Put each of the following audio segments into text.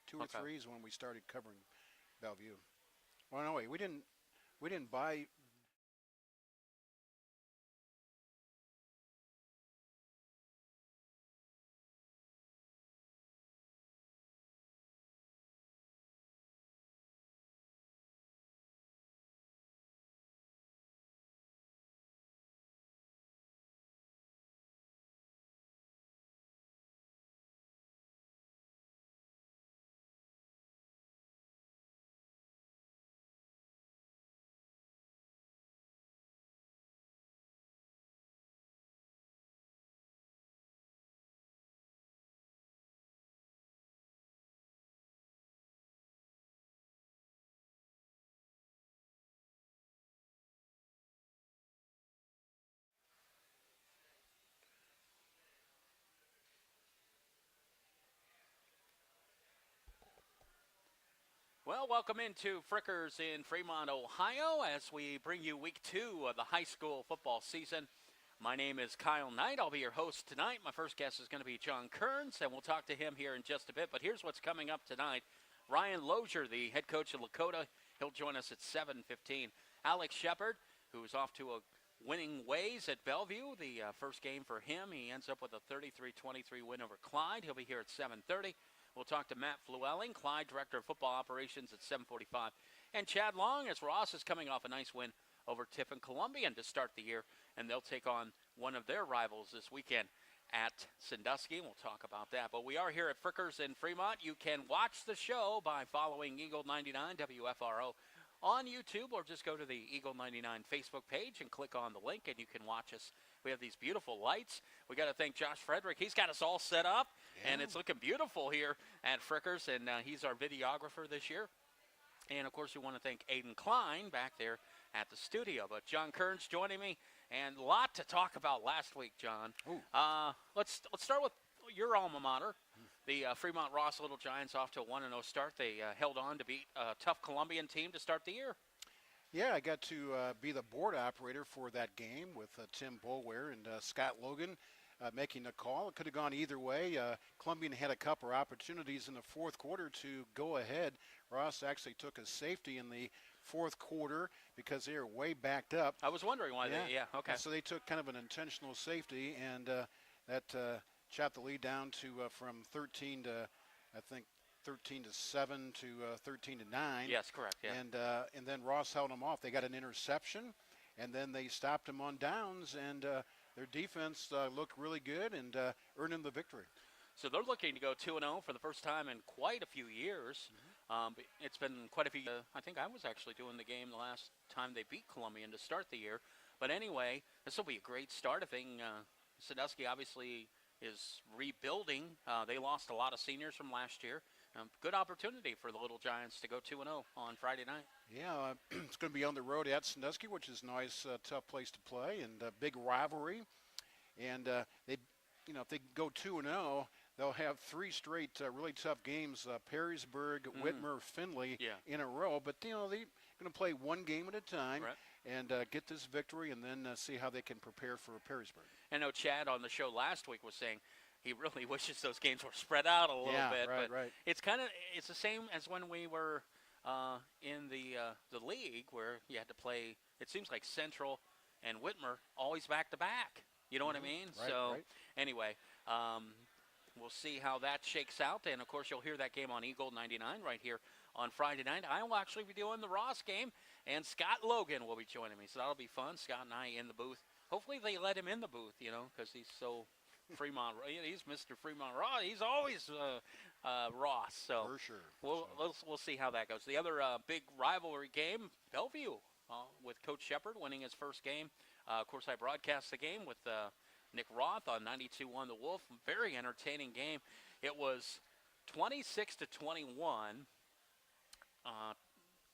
Two or Okay. three is when we started covering Bellevue. Well, no, wait, we didn't buy. Well, welcome into Frickers in Fremont, Ohio, as we bring you week 2 of the high school football season. My name is Kyle Knight. I'll be your host tonight. My first guest is going to be John Kearns, and we'll talk to him here in just a bit. But here's what's coming up tonight. Ryan Lozier, the head coach of Lakota, he'll join us at 7:15. Alex Shepard, who's off to a winning ways at Bellevue, the first game for him. He ends up with a 33-23 win over Clyde. He'll be here at 7:30. We'll talk to Matt Flewelling, Clyde Director of Football Operations at 7:45. And Chad Long, as Ross is coming off a nice win over Tiffin Columbian to start the year, and they'll take on one of their rivals this weekend at Sandusky. We'll talk about that. But we are here at Frickers in Fremont. You can watch the show by following Eagle 99 WFRO on YouTube, or just go to the Eagle 99 Facebook page and click on the link, and you can watch us. We have these beautiful lights. We got to thank Josh Frederick. He's got us all set up, and it's looking beautiful here at Frickers, and he's our videographer this year. And, of course, we want to thank Aiden Klein back there at the studio. But John Kearns joining me, and a lot to talk about last week, John. Let's start with your alma mater, the Fremont Ross Little Giants, off to a 1-0 start. They held on to beat a tough Columbian team to start the year. Yeah, I got to be the board operator for that game with Tim Boulware and Scott Logan making the call. It could have gone either way. Columbian had a couple of opportunities in the fourth quarter to go ahead. Ross actually took a safety in the fourth quarter because they were way backed up. I was wondering why okay. And so they took kind of an intentional safety, and that chopped the lead down to from 13 to, I think, 13-7 to 13-9. Yes, correct. Yeah. And then Ross held them off. They got an interception, and then they stopped them on downs, and their defense looked really good and earned them the victory. So they're looking to go 2-0 for the first time in quite a few years. It's been quite a few years. I think I was actually doing the game the last time they beat Columbian to start the year. But anyway, this will be a great start. I think Sandusky obviously is rebuilding. They lost a lot of seniors from last year. Good opportunity for the Little Giants to go 2-0 on Friday night. Yeah, it's going to be on the road at Sandusky, which is a nice, tough place to play, and a big rivalry. And they, if they go 2-0, they'll have 3 straight really tough games: Perrysburg, Whitmer, Findlay in a row. But they're going to play one game at a time and get this victory, and then see how they can prepare for Perrysburg. I know Chad on the show last week was saying he really wishes those games were spread out a little bit. Right. It's the same as when we were in the league, where you had to play. It seems like Central and Whitmer always back to back. You know what I mean? Anyway, we'll see how that shakes out. And of course, you'll hear that game on Eagle 99 right here on Friday night. I will actually be doing the Ross game, and Scott Logan will be joining me, so that'll be fun. Scott and I in the booth. Hopefully, they let him in the booth, because he's so Fremont. He's Mr. Fremont Ross. He's always Ross. So for sure. We'll see how that goes. The other big rivalry game, Bellevue, with Coach Shepard winning his first game. Of course, I broadcast the game with Nick Roth on 92.1 The Wolf. Very entertaining game. It was 26-21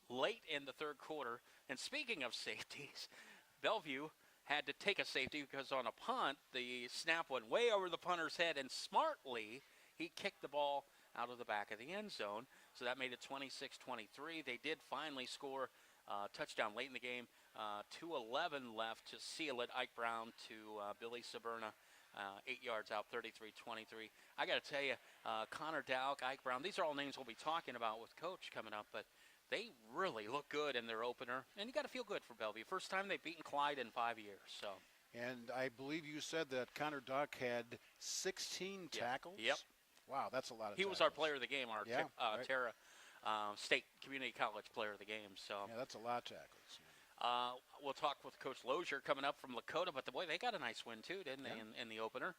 late in the third quarter. And speaking of safeties, Bellevue had to take a safety because on a punt, the snap went way over the punter's head, and smartly, he kicked the ball out of the back of the end zone. So that made it 26-23. They did finally score a touchdown late in the game. 2:11 left to seal it. Ike Brown to Billy Saberna 8 yards out, 33-23. I got to tell you, Connor Dowk, Ike Brown, these are all names we'll be talking about with Coach coming up, but they really look good in their opener, and you got to feel good for Bellevue. First time they've beaten Clyde in 5 years. So. And I believe you said that Connor Duck had 16 tackles. Yep. Wow, that's a lot of He tackles. was our player of the game, our right. Terra State Community College player of the game. So. Yeah, that's a lot of tackles. We'll talk with Coach Lozier coming up from Lakota, but boy, they got a nice win too, didn't they, in the opener?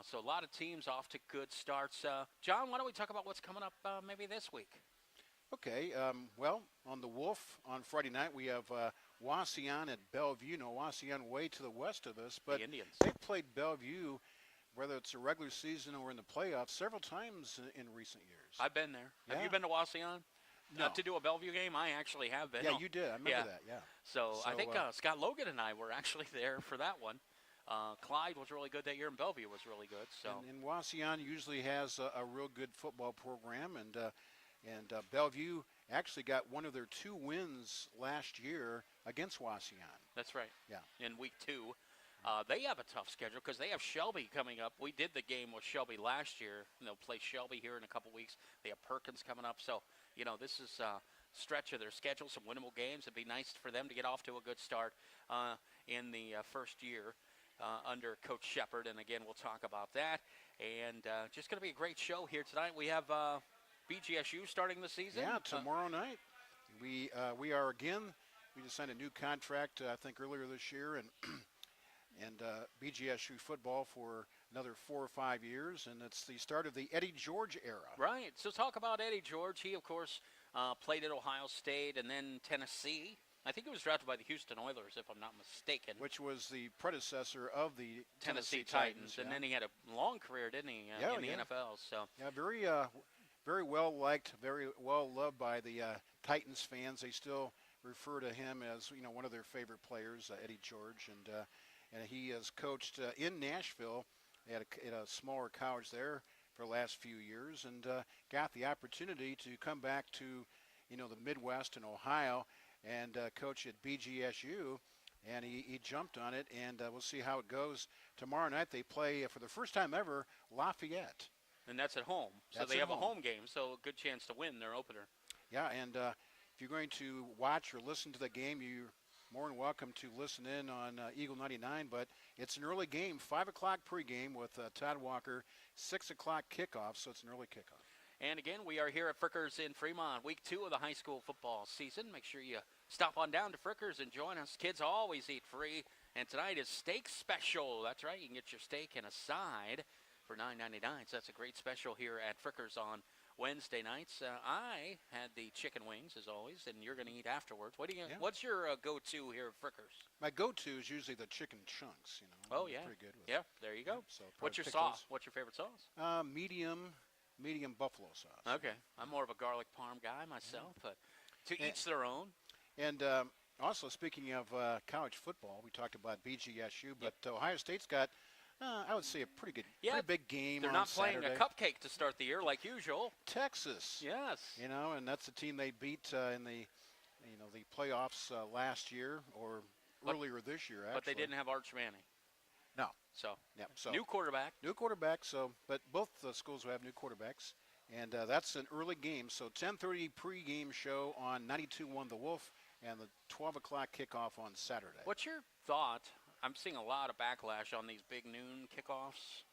So a lot of teams off to good starts. John, why don't we talk about what's coming up maybe this week? Okay, well, on the Wolf on Friday night, we have Wauseon at Bellevue. No, Wauseon way to the west of us, but the Indians. They've played Bellevue, whether it's a regular season or in the playoffs, several times in recent years. I've been there. Yeah. Have you been to Wauseon? No. To do a Bellevue game? I actually have been. Yeah, you did. I remember that, yeah. So I think Scott Logan and I were actually there for that one. Clyde was really good that year, and Bellevue was really good. So. And Wauseon usually has a real good football program, and Bellevue actually got one of their 2 wins last year against Wauseon. That's right. Yeah. In week 2. They have a tough schedule because they have Shelby coming up. We did the game with Shelby last year, and they'll play Shelby here in a couple weeks. They have Perkins coming up. So, this is a stretch of their schedule, some winnable games. It'd be nice for them to get off to a good start in the first year under Coach Shepard. And, again, we'll talk about that. And just going to be a great show here tonight. We have BGSU starting the season. Yeah, tomorrow night. We are again. We just signed a new contract, I think, earlier this year, and BGSU football for another 4 or 5 years, and it's the start of the Eddie George era. Right. So talk about Eddie George. He, of course, played at Ohio State and then Tennessee. I think he was drafted by the Houston Oilers, if I'm not mistaken. Which was the predecessor of the Tennessee Titans. And then he had a long career, didn't he, in the NFL? So. Yeah, very well liked, very well loved by the Titans fans. They still refer to him as one of their favorite players, Eddie George, and he has coached in Nashville at a smaller college there for the last few years, and got the opportunity to come back to the Midwest and Ohio and coach at BGSU, and he jumped on it, and we'll see how it goes. Tomorrow night they play for the first time ever Lafayette. And that's at home. So they have a home game, so a good chance to win their opener. Yeah, and if you're going to watch or listen to the game, you're more than welcome to listen in on Eagle 99, but it's an early game, 5 o'clock pregame with Todd Walker, 6 o'clock kickoff, so it's an early kickoff. And again, we are here at Frickers in Fremont, week 2 of the high school football season. Make sure you stop on down to Frickers and join us. Kids always eat free, and tonight is steak special. That's right, you can get your steak and a side for $9.99. So that's a great special here at Frickers on Wednesday nights. I had the chicken wings, as always, and you're going to eat afterwards. What's your go-to here at Frickers? My go-to is usually the chicken chunks, Oh, yeah. Pretty good with Yeah, there you go. So what's your sauce? What's your favorite sauce? Medium buffalo sauce. Okay. I'm more of a garlic parm guy myself, but to each their own. And also, speaking of college football, we talked about BGSU, but Ohio State's got, I would say, a pretty big game. They're not playing a cupcake to start the year like usual. Texas. Yes. And that's the team they beat in the playoffs last year or earlier this year. Actually. But they didn't have Arch Manning. No. So. Yeah. So new quarterback. New quarterback. So, but both schools will have new quarterbacks, and that's an early game. So 10:30 pregame show on 92.1 The Wolf, and the 12 o'clock kickoff on Saturday. What's your thought? I'm seeing a lot of backlash on these big noon kickoffs,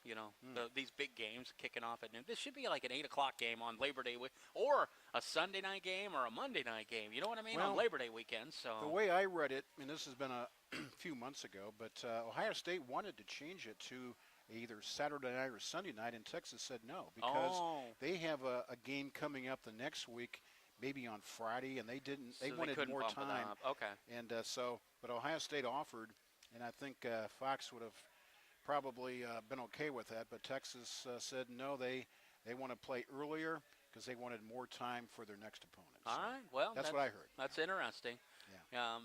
these big games kicking off at noon. This should be like an 8 o'clock game on Labor Day or a Sunday night game or a Monday night game. You know what I mean? On Labor Day weekend. So the way I read it, and this has been a few months ago, but Ohio State wanted to change it to either Saturday night or Sunday night, and Texas said no because they have a game coming up the next week, maybe on Friday, and they didn't. They wanted more time. Okay. And but Ohio State offered. And I think Fox would have probably been okay with that, but Texas said no, they want to play earlier because they wanted more time for their next opponent. All right, well, that's what I heard. That's interesting. Yeah.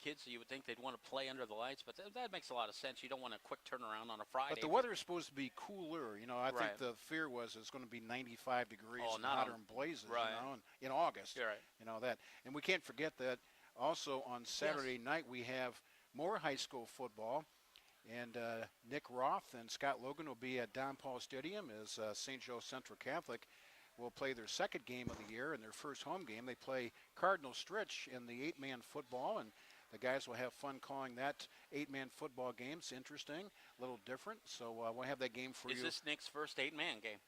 Kids, you would think they'd want to play under the lights, but that makes a lot of sense. You don't want a quick turnaround on a Friday. But the weather is supposed to be cooler. I think the fear was it's going to be 95 degrees and hotter and blazes, in August. You're right. That. And we can't forget that also on Saturday night we have more high school football, And Nick Roth and Scott Logan will be at Don Paul Stadium as St. Joe Central Catholic will play their second game of the year and their first home game. They play Cardinal Stritch in the 8-man football, and the guys will have fun calling that 8-man football game. It's interesting, a little different. So we'll have that game for you. Is this Nick's first 8-man game?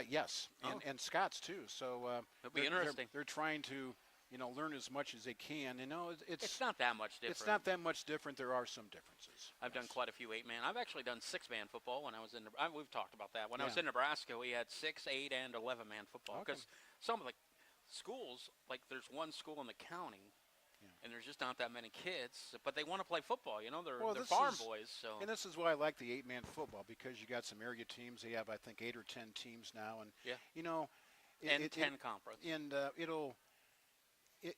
Yes, and Scott's too. So it'll be interesting. They're trying to, learn as much as they can. It's not that much different. It's not that much different. There are some differences. I've done quite a few 8-man. I've actually done 6-man football when I was in. We've talked about that. When I was in Nebraska, we had 6, 8, and 11-man football because some of the schools, like there's one school in the county. And there's just not that many kids, but they want to play football. They're farm boys. So. And this is why I like the 8-man football, because you got some area teams. They have, I think, 8 or 10 teams now, and 10 conference. And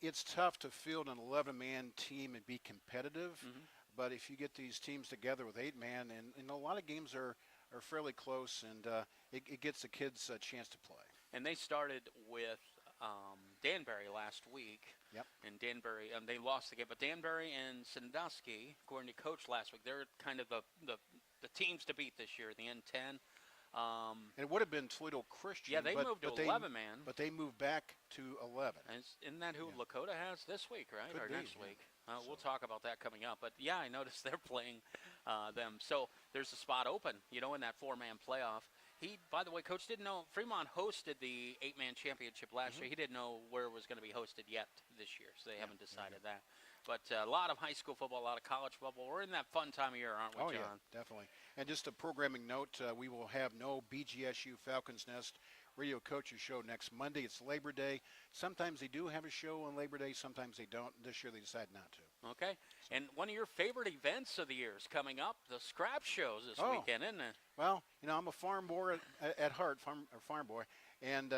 it's tough to field an 11-man team and be competitive. Mm-hmm. But if you get these teams together with 8-man, and a lot of games are fairly close, and it gets the kids a chance to play. And they started with Danbury last week. Yep. And Danbury, they lost the game. But Danbury and Sandusky, according to Coach last week, they're kind of the teams to beat this year, the N10. And it would have been Toledo Christian. Yeah, they moved to 11-man. But they moved back to 11. And isn't that who Lakota has this week, right? Could or be, next week? We'll talk about that coming up. But, yeah, I noticed they're playing them. So there's a spot open, in that 4-man playoff. By the way, Coach didn't know Fremont hosted the 8-man championship last year. He didn't know where it was going to be hosted yet this year, so they haven't decided that. But a lot of high school football, a lot of college football. We're in that fun time of year, aren't we, John? Oh, yeah, definitely. And just a programming note, we will have no BGSU Falcons Nest Radio Coaches Show next Monday. It's Labor Day. Sometimes they do have a show on Labor Day. Sometimes they don't. This year they decided not to. Okay. And one of your favorite events of the year is coming up, the Scrap Shows this weekend, isn't it? Well, I'm a farm boy at heart, farm boy, and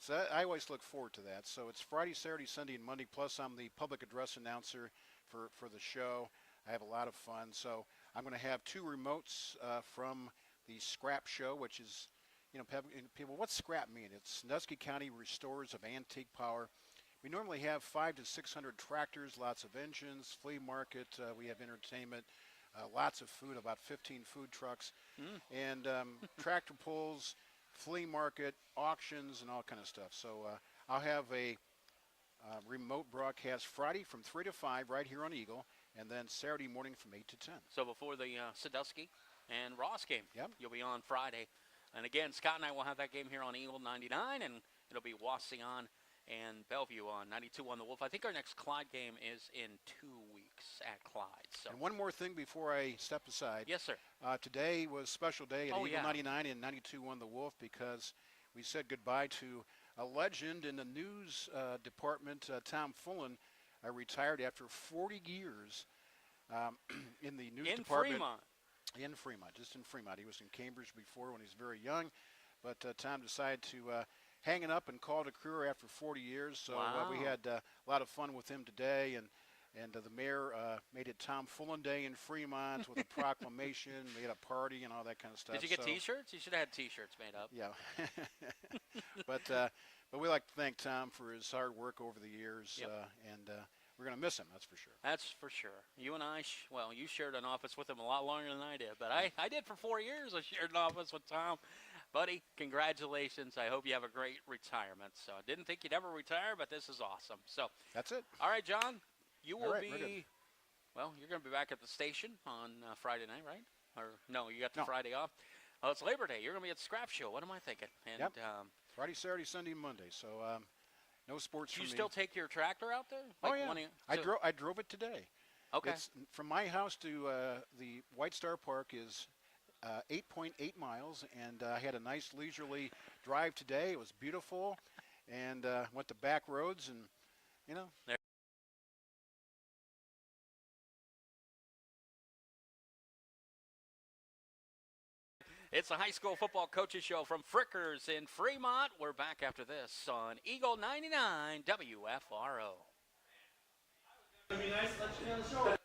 so I always look forward to that. So it's Friday, Saturday, Sunday, and Monday, plus I'm the public address announcer for the show. I have a lot of fun. So I'm going to have 2 remotes from the Scrap Show, which is, people, what's scrap mean? It's Sandusky County Restorers of Antique Power. We normally have 500 to 600 tractors, lots of engines, flea market. We have entertainment, lots of food, about 15 food trucks, and tractor pulls, flea market, auctions, and all kind of stuff. So I'll have a remote broadcast Friday from 3 to 5 right here on Eagle, and then Saturday morning from 8 to 10. So before the Sandusky and Ross game, Yep. You'll be on Friday. And again, Scott and I will have that game here on Eagle 99, and it'll be Wasion and Bellevue on 92 on the Wolf. I think our next Clyde game is in 2 weeks at Clyde. So. And one more thing before I step aside. Yes, sir. Today was a special day at Eagle yeah. 99 and 92 on the Wolf, because we said goodbye to a legend in the news department. Tom Fullen retired after 40 years in the news department. In Fremont, just in Fremont. He was in Cambridge before when he was very young, but Tom decided to hang it up and call it a career after 40 years. So we had a lot of fun with him today, and the mayor made it Tom Fullen Day in Fremont with a proclamation, made a party and all that kind of stuff. Did you get T-shirts? You should have had T-shirts made up. Yeah. but we like to thank Tom for his hard work over the years, and we're going to miss him, that's for sure. That's for sure. You and I, you shared an office with him a lot longer than I did, but I did for 4 years. I shared an office with Tom. Buddy, congratulations. I hope you have a great retirement. So I didn't think you'd ever retire, but this is awesome. So that's it. All right, John, you will be, you're going to be back at the station on Friday night, right? Or no, you got the Friday off. Oh, it's Labor Day. You're going to be at the Scrap Show. What am I thinking? And, Friday, Saturday, Sunday, Monday. So no sports for me. Do you still take your tractor out there? I drove it today. Okay. It's, from my house to the White Star Park is 8.8 miles, and I had a nice leisurely drive today. It was beautiful, and went to back roads, and It's a high school football coaches show from Frickers in Fremont. We're back after this on Eagle 99 WFRO. It'd be nice to let you know the show.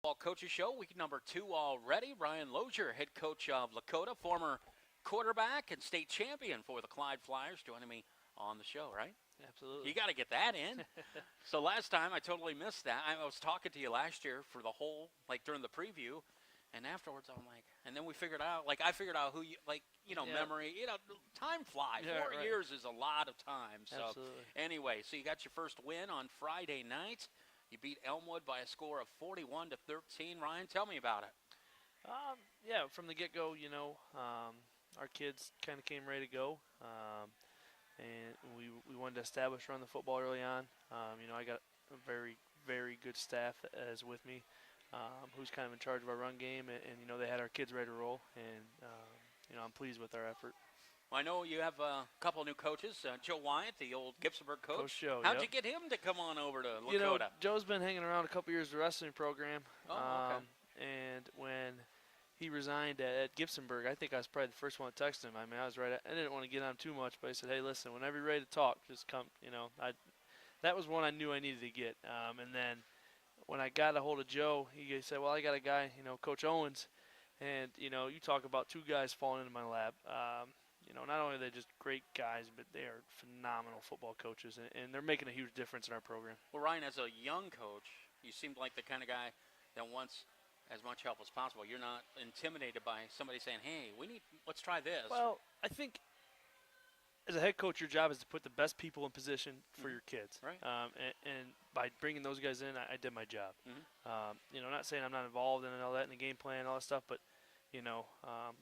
Ball Coaches Show, week number 2 already. Ryan Lozier, head coach of Lakota, former quarterback and state champion for the Clyde Flyers, joining me on the show, right? Absolutely. You got to get that in. So last time, I totally missed that. I was talking to you last year for the whole, like during the preview, and afterwards I'm like, and then we figured out, like I figured out who you, like, you know, Yeah. memory, you know, time flies. Yeah, 4 right. years is a lot of time. So Absolutely. anyway, so you got your first win on Friday night. You beat Elmwood by a score of 41-13. Ryan, tell me about it. Yeah, from the get-go, our kids kind of came ready to go, and we wanted to establish run the football early on. I got a very, very good staff as with me, who's kind of in charge of our run game, and they had our kids ready to roll, and I'm pleased with our effort. Well, I know you have a couple new coaches. Joe Wyatt, the old Gibsonburg coach. Coach Joe, How'd yep. you get him to come on over to Lakota? Joe's been hanging around a couple years the wrestling program. Oh, okay. And when he resigned at Gibsonburg, I think I was probably the first one to text him. I mean, I didn't want to get on too much, but I said, hey, listen, whenever you're ready to talk, just come. That was one I knew I needed to get. And then when I got a hold of Joe, he said, well, I got a guy, Coach Owens. And, you talk about two guys falling into my lap. Not only are they just great guys, but they are phenomenal football coaches, and they're making a huge difference in our program. Well, Ryan, as a young coach, you seemed like the kind of guy that wants as much help as possible. You're not intimidated by somebody saying, hey, let's try this. Well, I think as a head coach, your job is to put the best people in position for your kids. Right. And by bringing those guys in, I did my job. Mhm. Not saying I'm not involved in all that in the game plan and all that stuff, but,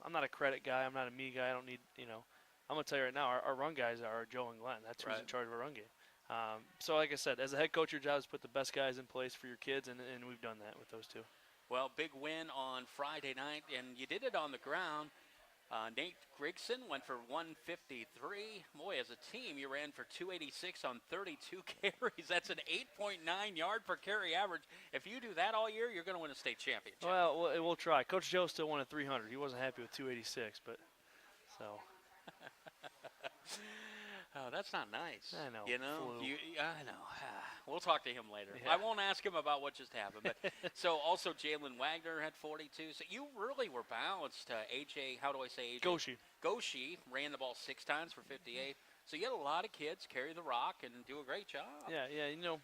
I'm not a credit guy. I'm not a me guy. I don't need, I'm going to tell you right now, our run guys are Joe and Glenn. That's who's Right. in charge of our run game. So like I said, as a head coach, your job is to put the best guys in place for your kids, and we've done that with those two. Well, big win on Friday night, and you did it on the ground. Nate Grigson went for 153. Boy, as a team, you ran for 286 on 32 carries. That's an 8.9 yard per carry average. If you do that all year, you're going to win a state championship. Well, we'll try. Coach Joe still wanted 300. He wasn't happy with 286, but so. Oh, that's not nice. I know. You know, Flu. I know. We'll talk to him later. Yeah. I won't ask him about what just happened. But so also Jalen Wagner had 42. So you really were balanced. AJ, how do I say AJ? Goshi ran the ball 6 times for 58. So you had a lot of kids carry the rock and do a great job. Yeah.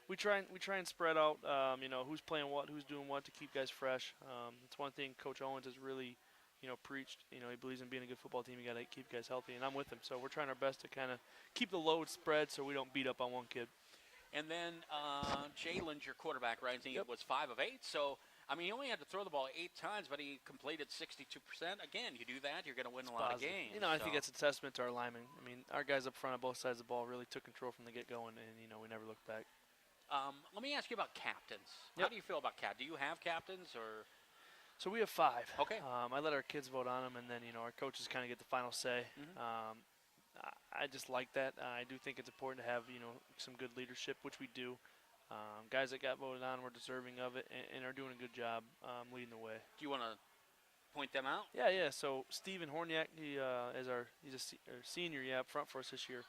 We try and spread out. Who's playing what, who's doing what to keep guys fresh. It's one thing Coach Owens has really, preached. He believes in being a good football team. You got to keep guys healthy, and I'm with him. So we're trying our best to kind of keep the load spread so we don't beat up on one kid. And then Jalen's your quarterback, right? I think Yep. it was 5 of 8. So, I mean, he only had to throw the ball 8 times, but he completed 62%. Again, you do that, you're going to win a lot of Positive. games. I think that's a testament to our linemen. I mean, our guys up front on both sides of the ball really took control from the get-go, and we never looked back. Let me ask you about captains. Yep. How do you feel about captains? Do you have captains or? So we have 5. Okay. I let our kids vote on them, and then our coaches kind of get the final say. Mhm. I just like that. I do think it's important to have some good leadership, which we do. Guys that got voted on were deserving of it and are doing a good job leading the way. Do you want to point them out? Yeah. So Steven Horniak, he's a senior, up front for us this year.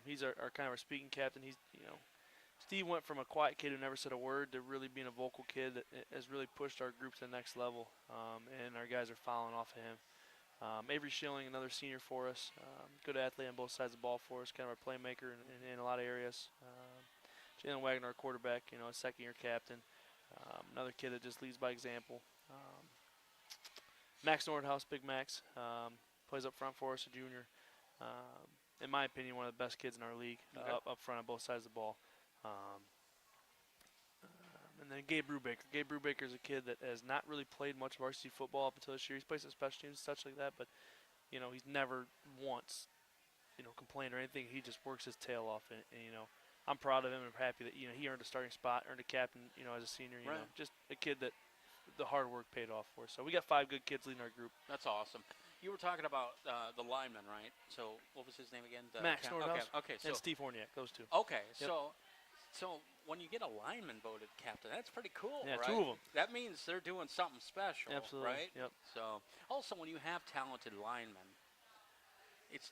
He's our kind of our speaking captain. He's Steve went from a quiet kid who never said a word to really being a vocal kid that has really pushed our group to the next level, and our guys are following off of him. Avery Schilling, another senior for us, good athlete on both sides of the ball for us, kind of our playmaker in a lot of areas. Jalen Wagner, our quarterback, a second-year captain, another kid that just leads by example. Max Nordhaus, Big Max, plays up front for us, a junior. In my opinion, one of the best kids in our league, Okay. up front on both sides of the ball. And then Gabe Brubaker. Gabe Brubaker is a kid that has not really played much varsity football up until this year. He's played some special teams and such like that, but he's never once complained or anything. He just works his tail off, and I'm proud of him and I'm happy that he earned a starting spot, earned a captain, as a senior. Right. Just a kid that the hard work paid off for. So we got 5 good kids leading our group. That's awesome. You were talking about the lineman, right? So what was his name again? Max Nordhaus Okay. So and Steve Horniak, those two. okay. Yep. So when you get a lineman voted captain, that's pretty cool, Yeah, right? 2 of them. That means they're doing something special, Absolutely. right? Yep. So also when you have talented linemen, it's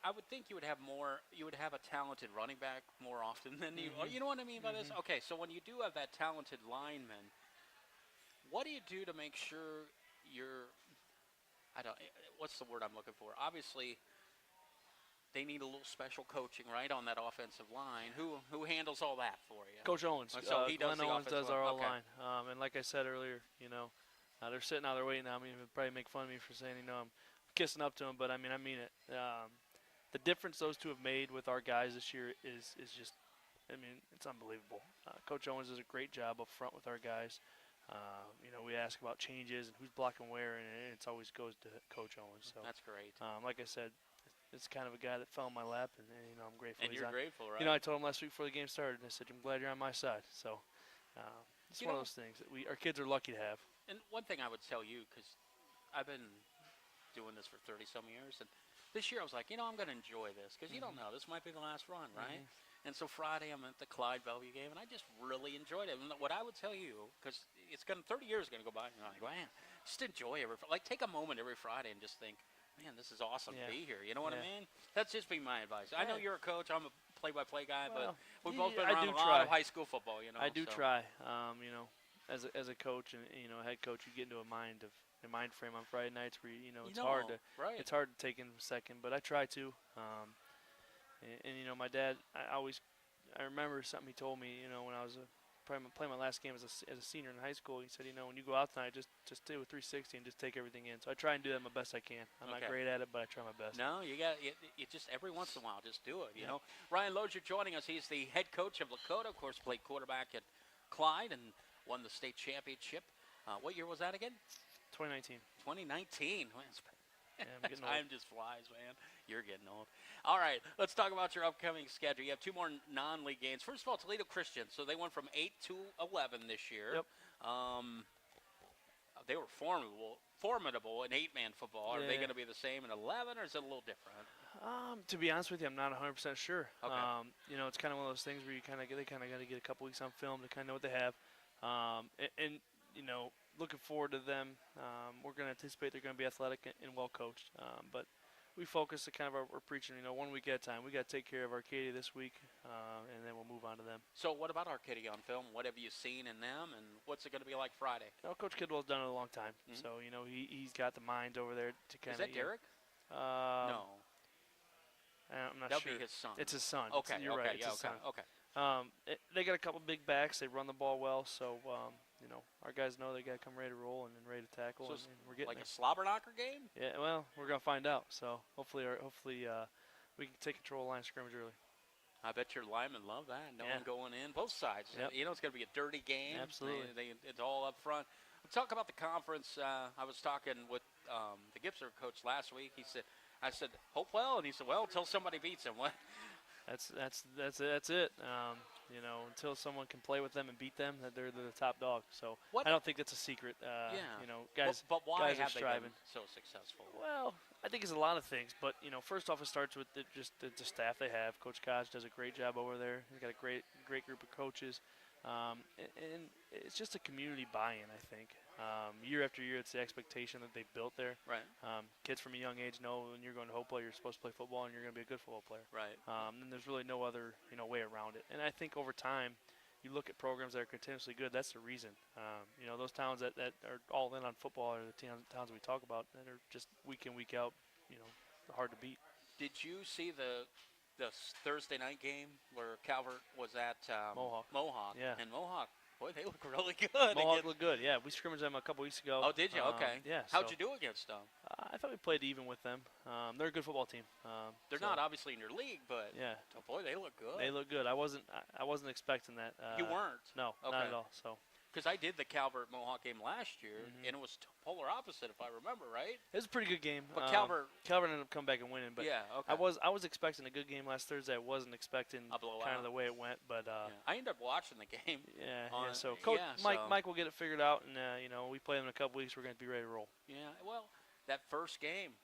I would think you would have more. You would have a talented running back more often than you. You know what I mean by this? Okay, so when you do have that talented lineman, what do you do to make sure you're? I don't. What's the word I'm looking for? Obviously, they need a little special coaching, right, on that offensive line. Who handles all that for you? Coach Owens. So he does Glenn the Owens does offensive our line. all Okay. line. And like I said earlier, they're sitting out there waiting on me. They'll probably make fun of me for saying, I'm kissing up to them, but I mean it. The difference those two have made with our guys this year is just, it's unbelievable. Coach Owens does a great job up front with our guys. We ask about changes and who's blocking where, and it always goes to Coach Owens. So, That's great. like I said, it's kind of a guy that fell in my lap, and I'm grateful. And he's you're on. grateful, right? I told him last week before the game started, and I said, I'm glad you're on my side. So it's You one know- of those things that our kids are lucky to have. And one thing I would tell you, because I've been doing this for 30-some years, and this year I was like, I'm going to enjoy this, because you don't know, this might be the last run, right? And so Friday I'm at the Clyde Bellevue game, and I just really enjoyed it. And what I would tell you, because 30 years is going to go by, and you're like, man, just enjoy take a moment every Friday and just think, man, this is awesome to Yeah. be here. You know what I Yeah. mean? That's just be my advice. I know Yeah. you're a coach. I'm a play-by-play guy, Well, but we've both been I around do a lot try. of high school football. I do so. try. As a coach and a head coach, you get into a mind frame on Friday nights where it's hard to right? it's hard to take in a second, but I try to. My dad, I remember something he told me, when I was probably playing my last game as a senior in high school. He said, when you go out tonight, just do a 360 and just take everything in. So I try and do that my best I can. I'm not Okay. great at it, but I try my best. No, you just every once in a while, just do it. You Yeah. know, Ryan Lozier joining us. He's the head coach of Lakota. Of course, played quarterback at Clyde and won the state championship. What year was that again? 2019. 2019. Man, Yeah, I'm getting old. time just flies, man. You're getting old. All right, let's talk about your upcoming schedule. You have two more non-league games. First of all, Toledo Christian. So they went from 8 to 11 this year. Yep. They were formidable in 8-man football. Are they Yeah. going to be the same in 11, or is it a little different? To be honest with you, I'm not 100% sure. Okay. It's kind of one of those things where they kind of got to get a couple weeks on film to kind of know what they have. Looking forward to them. We're going to anticipate they're going to be athletic and well coached. But we focus on kind of we're preaching, 1 week at a time. We got to take care of Arcadia this week, and then we'll move on to them. So what about Arcadia on film? What have you seen in them, and what's it going to be like Friday? Coach Kidwell's done it a long time, Mhm. so he's got the mind over there to kind Is of. that Derek? No, No, I'm not that would sure. be his son. It's his son. Okay, You're okay, right. It's yeah, his okay, son. okay. They got a couple big backs. They run the ball well, so our guys know they got to come ready to roll and ready to tackle, So and, it's we're getting Like there. a slobber knocker game? Yeah, well, we're gonna find out. So hopefully, we can take control of line of scrimmage early. I bet your linemen love that. No Yeah. one going in, both sides. Yep. It's going to be a dirty game. Absolutely. It's all up front. We'll talk about the conference. I was talking with the Gibson coach last week. I said, Hopewell, and he said, well, until somebody beats him. What? That's it. Until someone can play with them and beat them, that they're the top dog. So What- I don't think that's a secret. Guys. But why guys are have they striving. been so successful? Well, I think it's a lot of things, but first off, it starts with the staff they have. Coach Koch does a great job over there. He's got a great group of coaches, and it's just a community buy-in. I think year after year, it's the expectation that they built there. Right, Kids from a young age know when you're going to Hopewell, you're supposed to play football, and you're going to be a good football player. right. And there's really no other way around it. And I think over time, you look at programs that are continuously good. That's the reason. Those towns that are all in on football are the towns we talk about that are just week in, week out. Hard to beat. Did you see the Thursday night game where Calvert was at Mohawk. Yeah. And Mohawk, boy, they look really good. Mohawk looked good. Yeah, we scrimmaged them a couple weeks ago. Oh, did you? Okay. Yeah. How'd so, you do against them? I thought we played even with them. They're a good football team. They're so, not obviously in your league, but Yeah, oh, boy, they look good. they look good. I wasn't expecting that. You weren't? No, not Okay. at all. So Because I did the Calvert Mohawk game last year, Mhm. and it was polar opposite, if I remember right. it was a pretty good game. But Calvert, ended up coming back and winning, but. yeah, okay. I was expecting a good game last Thursday. I wasn't expecting A blowout. kind of the way it went, but Yeah. I ended up watching the game. yeah. On- So Coach yeah, Mike so- Mike will get it figured out, and we play them in a couple weeks. We're going to be ready to roll. Yeah, well, that first game,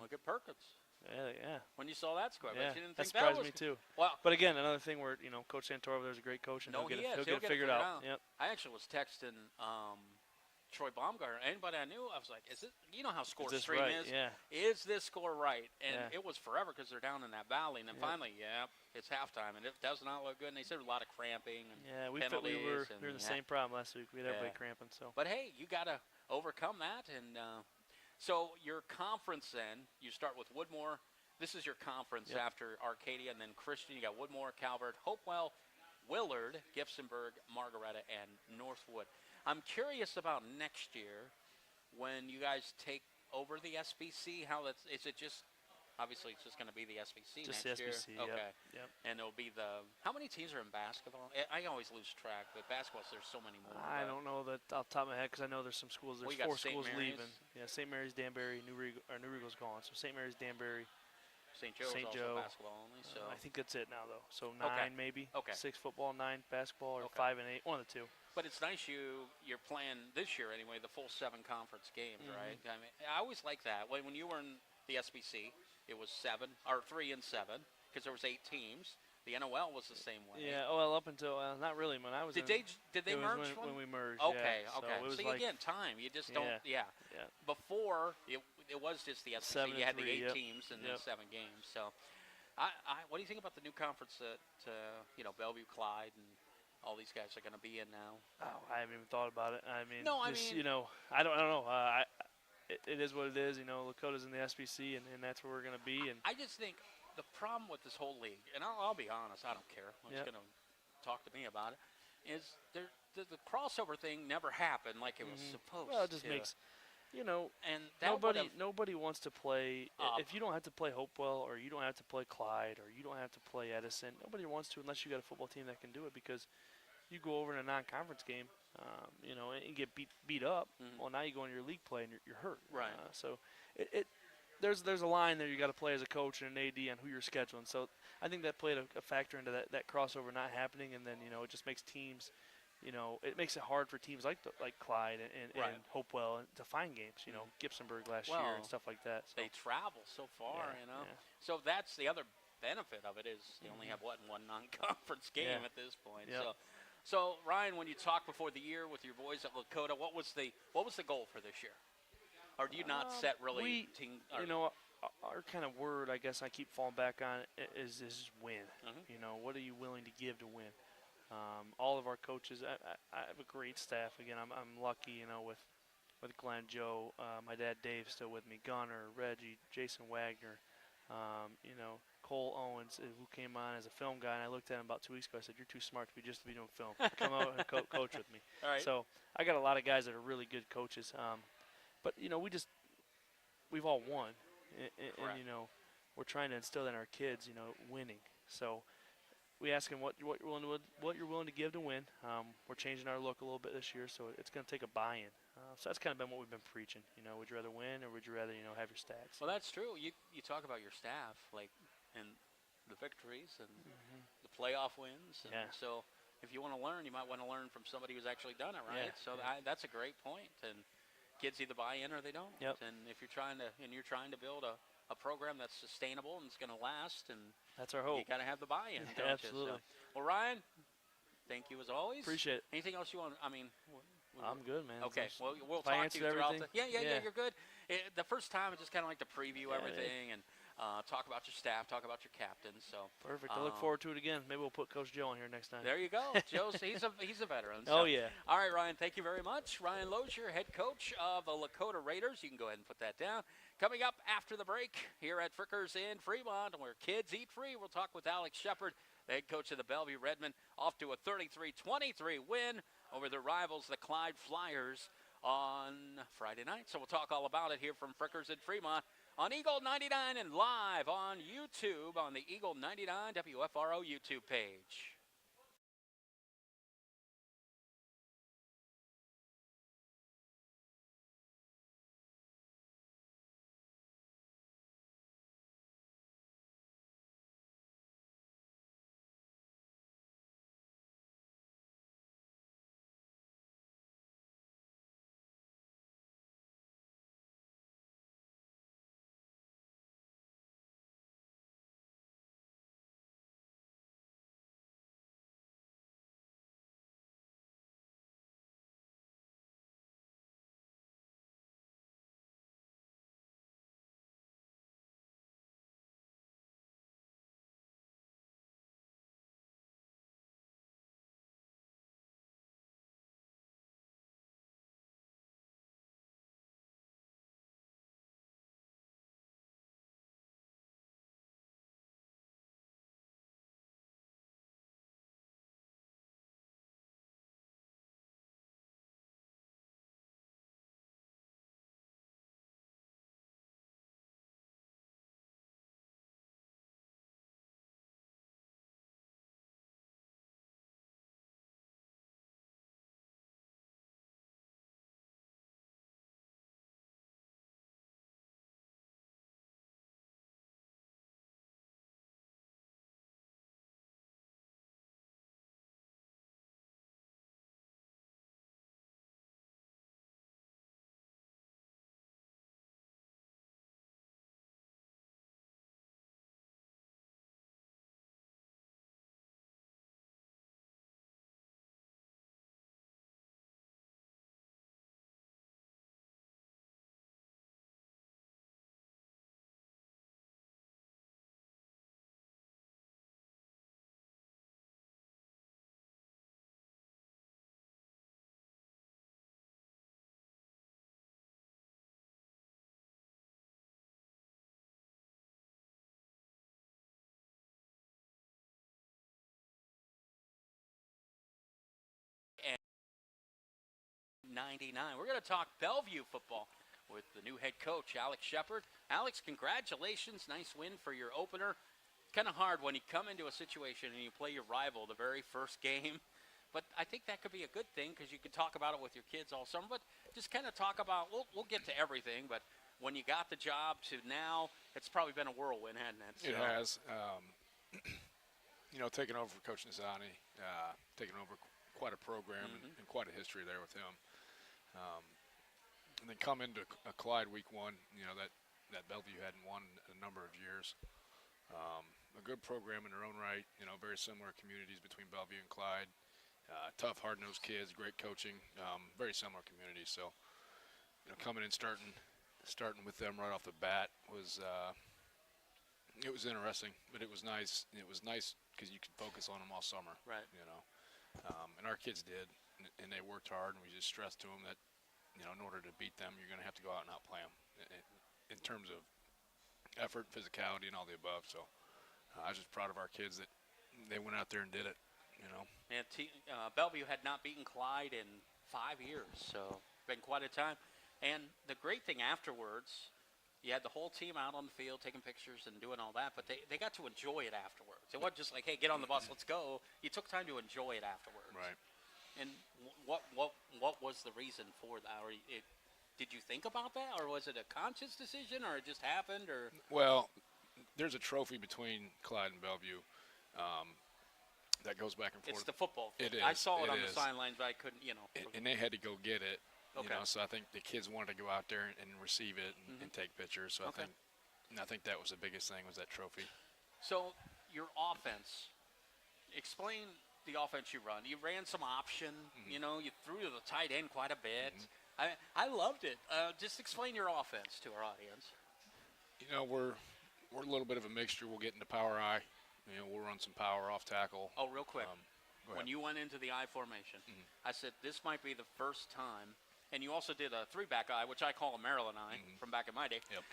look at Perkins. Yeah. When you saw that score, Yeah. but you didn't That think that surprised was me too. Well, But again, another thing where Coach Santoro there's a great coach, and No, he'll get he is. it He'll get it figured figured out. out. Yep. I actually was texting Troy Baumgartner, anybody I knew, I was like, is it? You know how score Is this stream right? is. Yeah. Is this score right? And Yeah. it was forever because they're down in that valley. And then Yep. finally, it's halftime, and it does not look good. And they said a lot of cramping. And Yeah, we were penalties in and, the same problem last week. We had everybody Yeah. cramping. So But hey, you got to overcome that. And so your conference then, you start with Woodmore. This is your conference Yep. after Arcadia, and then Christian. You got Woodmore, Calvert, Hopewell, Willard, Gibsonburg, Margaretta, and Northwood. I'm curious about next year when you guys take over the SBC. How that's is it just obviously it's just going to be the SBC just next the SBC. year? Okay. Yep. And it'll be how many teams are in basketball? I always lose track, but basketball there's so many more. I but don't know that off the top of my head because I know there's some schools. There's We got 4 St. schools Mary's. leaving. Yeah, St. Mary's, Danbury, New Regal's gone. So St. Mary's, Danbury. St. Joe's St. also Joe. basketball only. So I think that's it now though. So 9 maybe. Okay. 6 football, 9 basketball, or Okay. 5 and 8. One of the two. But it's nice you're playing this year anyway, the full 7 conference games, Mhm. right? I mean, I always like that. When you were in the SBC, it was 7 or 3 and 7 because there was 8 teams. The NOL was the same way. Yeah. Oh well, up until not really when I was. Did in, they it was merge when we merged? Okay, yeah. okay. So it was See, like again, time. You just Yeah. don't. Yeah. Yeah. Before it was just the SBC. 7 You and had the 3, 8 yep. teams and Yep. then 7 games. So, what do you think about the new conference that Bellevue, Clyde, and all these guys are going to be in now? Oh, I haven't even thought about it. I mean, No, I just, mean- I don't know. It is what it is. Lakota's in the SBC, and that's where we're gonna be. And I just think the problem with this whole league, and I'll be honest, I don't care. I'm Yep. just going to talk to me about it. Is the crossover thing never happened like it was supposed well, it just to. makes, And that nobody wants to play. Up. If you don't have to play Hopewell, or you don't have to play Clyde, or you don't have to play Edison, nobody wants to unless you got a football team that can do it. Because you go over in a non-conference game, and get beat up. Mhm. Well, now you go into your league play and you're hurt. Right. So there's a line there you got to play as a coach and an AD on who you're scheduling. So I think that played a factor into that crossover not happening, and then it just makes teams, it makes it hard for teams like Clyde and Right. Hopewell to find games. Gibsonburg last year Well, and stuff like that. So they travel so far, yeah. So that's the other benefit of it is you only have one non-conference game Yeah. at this point. Yep. So Ryan, when you talked before the year with your boys at Lakota, what was the goal for this year? Or do you not set really team? Our kind of word, I guess, I keep falling back on is win. Mhm. What are you willing to give to win? All of our coaches, I have a great staff. Again, I'm lucky, with Glenn, Joe, my dad Dave's still with me, Gunner, Reggie, Jason Wagner, Cole Owens, who came on as a film guy, and I looked at him about 2 weeks ago. I said, "You're too smart to be doing film. Come out and coach with me." All right. So I got a lot of guys that are really good coaches. But we've all won, and Correct. we're trying to instill in our kids, winning. So we ask them what you're willing to give to win. We're changing our look a little bit this year, so it's going to take a buy-in. So that's kind of been what we've been preaching. Would you rather win, or would you rather have your stats? Well, that's true. You talk about your staff, and the victories and the playoff wins. And Yeah. So if you want to learn, you might want to learn from somebody who's actually done it, right? Yeah, So that's a great point. And kids either buy in or they don't. Yep. And if you're trying to build a program that's sustainable and it's going to last, and That's our you hope. got to have the buy-in, don't Absolutely. you? So, well, Ryan, thank you as always. Appreciate it. Anything else you want? I mean, I'm good, man. Okay, Just- well, we'll if I talk to answered you throughout everything, Yeah, you're good. The first time, I just kind of like to preview Yeah, everything and talk about your staff, talk about your captains. So Perfect. I look forward to it again. Maybe we'll put Coach Joe on here next time. there you go. Joe's he's a veteran. Oh so. yeah. All right, Ryan, thank you very much. Ryan Lozier, head coach of the Lakota Raiders. You can go ahead and put that down. Coming up after the break here at Frickers in Fremont, where kids eat free, we'll talk with Alex Shepard, the head coach of the Bellevue Redmen, off to a 33-23 win over their rivals, the Clyde Flyers, on Friday night. So we'll talk all about it here from Frickers in Fremont on Eagle 99 and live on YouTube on the Eagle 99 WFRO YouTube page. 99. We're going to talk Bellevue football with the new head coach, Alex Shepard. Alex, congratulations. Nice win for your opener. Kind of hard when you come into a situation and you play your rival the very first game. But I think that could be a good thing because you could talk about it with your kids all summer. But just kind of talk about, we'll get to everything, but when you got the job to now, it's probably been a whirlwind, hasn't it? It has. Taking over for Coach Nazani, taking over quite a program and quite a history there with him. And then come into a Clyde week one, that Bellevue hadn't won in a number of years. A good program in their own right, very similar communities between Bellevue and Clyde. Tough, hard-nosed kids, great coaching, very similar communities. So, coming in, starting with them right off the bat was it was interesting, but it was nice. It was nice because you could focus on them all summer. Right. And our kids did, and they worked hard, and we just stressed to them that, in order to beat them, you're going to have to go out and outplay them in terms of effort, physicality, and all the above. So I was just proud of our kids that they went out there and did it. And Bellevue had not beaten Clyde in 5 years, so been quite a time. And the great thing afterwards, you had the whole team out on the field taking pictures and doing all that, but they got to enjoy it afterwards. It wasn't just like, hey, get on the bus, let's go. You took time to enjoy it afterwards. Right. And what was the reason for that? Or did you think about that, or was it a conscious decision, or it just happened? Or Well, there's a trophy between Clyde and Bellevue that goes back and forth. it's the football thing. It I is, saw it it on the is. sidelines, but I couldn't, And they had to go get it. Okay. So I think the kids wanted to go out there and receive it and take pictures. So Okay. I think that was the biggest thing, was that trophy. So your offense, explain the offense you run. You ran some option, you threw to the tight end quite a bit. I loved it. Just explain your offense to our audience. We're a little bit of a mixture. We'll get into power eye. We'll run some power off tackle. Oh, real quick. Go When ahead. you went into the I formation, I said this might be the first time, and you also did a three-back eye, which I call a Maryland eye from back in my day. Yep.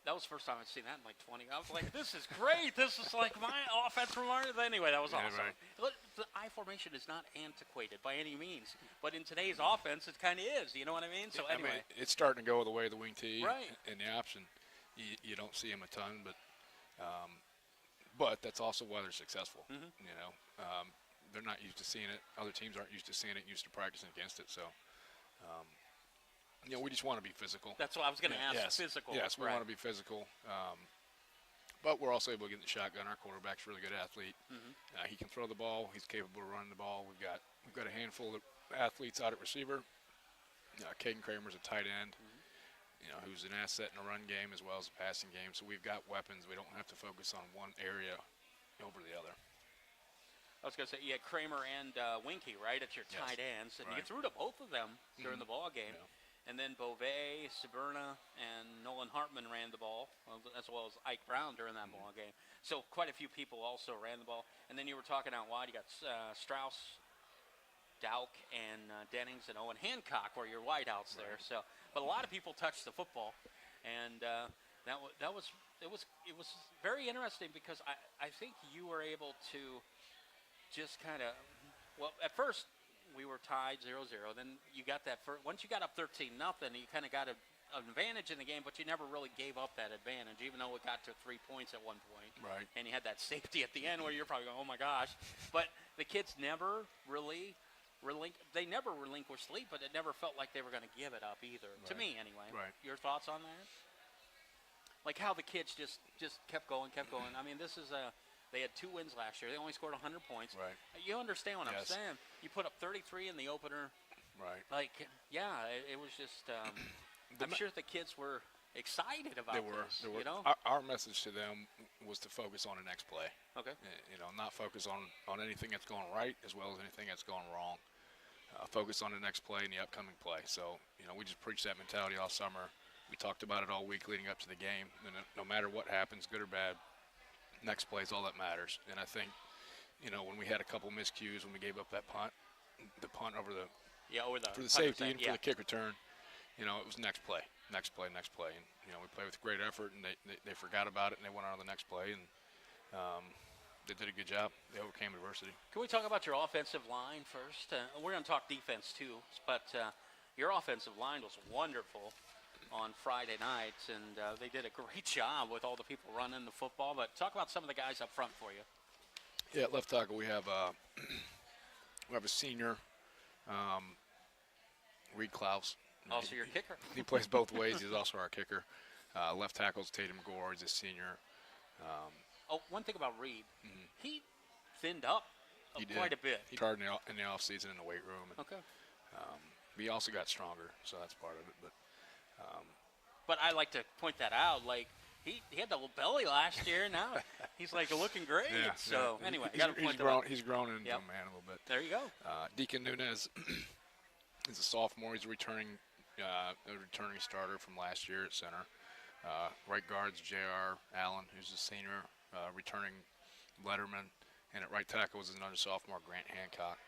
That was the first time I'd seen that in like 20. I was like, this is great. This is like my offense from learning. Anyway, that was Yeah, awesome. right. Look, the I formation is not antiquated by any means, but in today's offense, it kind of is. You know what I mean? So anyway, it's starting to go the way of the wing tee. Right. And the option, you don't see them a ton, but that's also why they're successful. They're not used to seeing it. Other teams aren't used to seeing it, used to practicing against it. So, we just want to be physical. that's what I was going to ask. Yes. Physical. Yes, we right. want to be physical. But we're also able to get in the shotgun. Our quarterback's a really good athlete. He can throw the ball. He's capable of running the ball. We've got a handful of athletes out at receiver. Caden Kramer's a tight end, who's an asset in the run game as well as the passing game. So we've got weapons. We don't have to focus on one area over the other. I was going to say, you had Kramer and Winky, right, at your Yes. tight ends, and you Right. threw to both of them during the ball game. Yeah. And then Beauvais, Saberna, and Nolan Hartman ran the ball, as well as Ike Brown during that ball game. So quite a few people also ran the ball. And then you were talking out wide. You got Strauss, Dowk, and Dennings, and Owen Hancock were your wideouts there. So, but a lot of people touched the football, and it was very interesting because I think you were able to just kind of, well, at first we were tied 0-0. Then you got that first, once you got up 13-0, you kind of got an advantage in the game, but you never really gave up that advantage, even though it got to 3 points at one point. Right. And you had that safety at the end where you're probably going, oh my gosh. But the kids never really they never relinquished lead, but it never felt like they were going to give it up either. To Right. me, anyway. Right. Your thoughts on that? Like how the kids just kept going. I mean, they had 2 wins last year. They only scored 100 points. Right. You understand what I'm Yes. saying? You put up 33 in the opener. Right. Like, yeah, it was just. I'm sure the kids were excited about They were. this. They were. You know? Our message to them was to focus on the next play. Okay. Not focus on anything that's going right as well as anything that's going wrong. Focus on the next play and the upcoming play. So, we just preached that mentality all summer. We talked about it all week leading up to the game. And no matter what happens, good or bad, next play is all that matters. And I think, when we had a couple miscues, when we gave up that punt, over the for the safety and for the kick return, it was next play. And, we played with great effort, and they forgot about it, and they went on to the next play, and they did a good job. They overcame adversity. Can we talk about your offensive line first? We're going to talk defense too, but your offensive line was wonderful on Friday nights, and they did a great job with all the people running the football. But talk about some of the guys up front for you. Yeah, at left tackle we have a senior, Reed Klaus. Also your kicker. He plays both ways. He's also our kicker. Left tackle's Tatum Gore. He's a senior. Oh, one thing about Reed, he thinned up He did. quite a bit. He started in the off season in the weight room. And, Okay. he also got stronger, so that's part of it. But I like to point that out. Like, he had the little belly last year. Now he's, like, looking great. Yeah, So, yeah. anyway, he's, got to he's point that grown. out. He's grown into Yep. a man a little bit. There you go. Deacon Nunez is a sophomore. He's a returning starter from last year at center. Right guard's J.R. Allen, who's a senior, returning letterman. And at right tackle is another sophomore, Grant Hancock.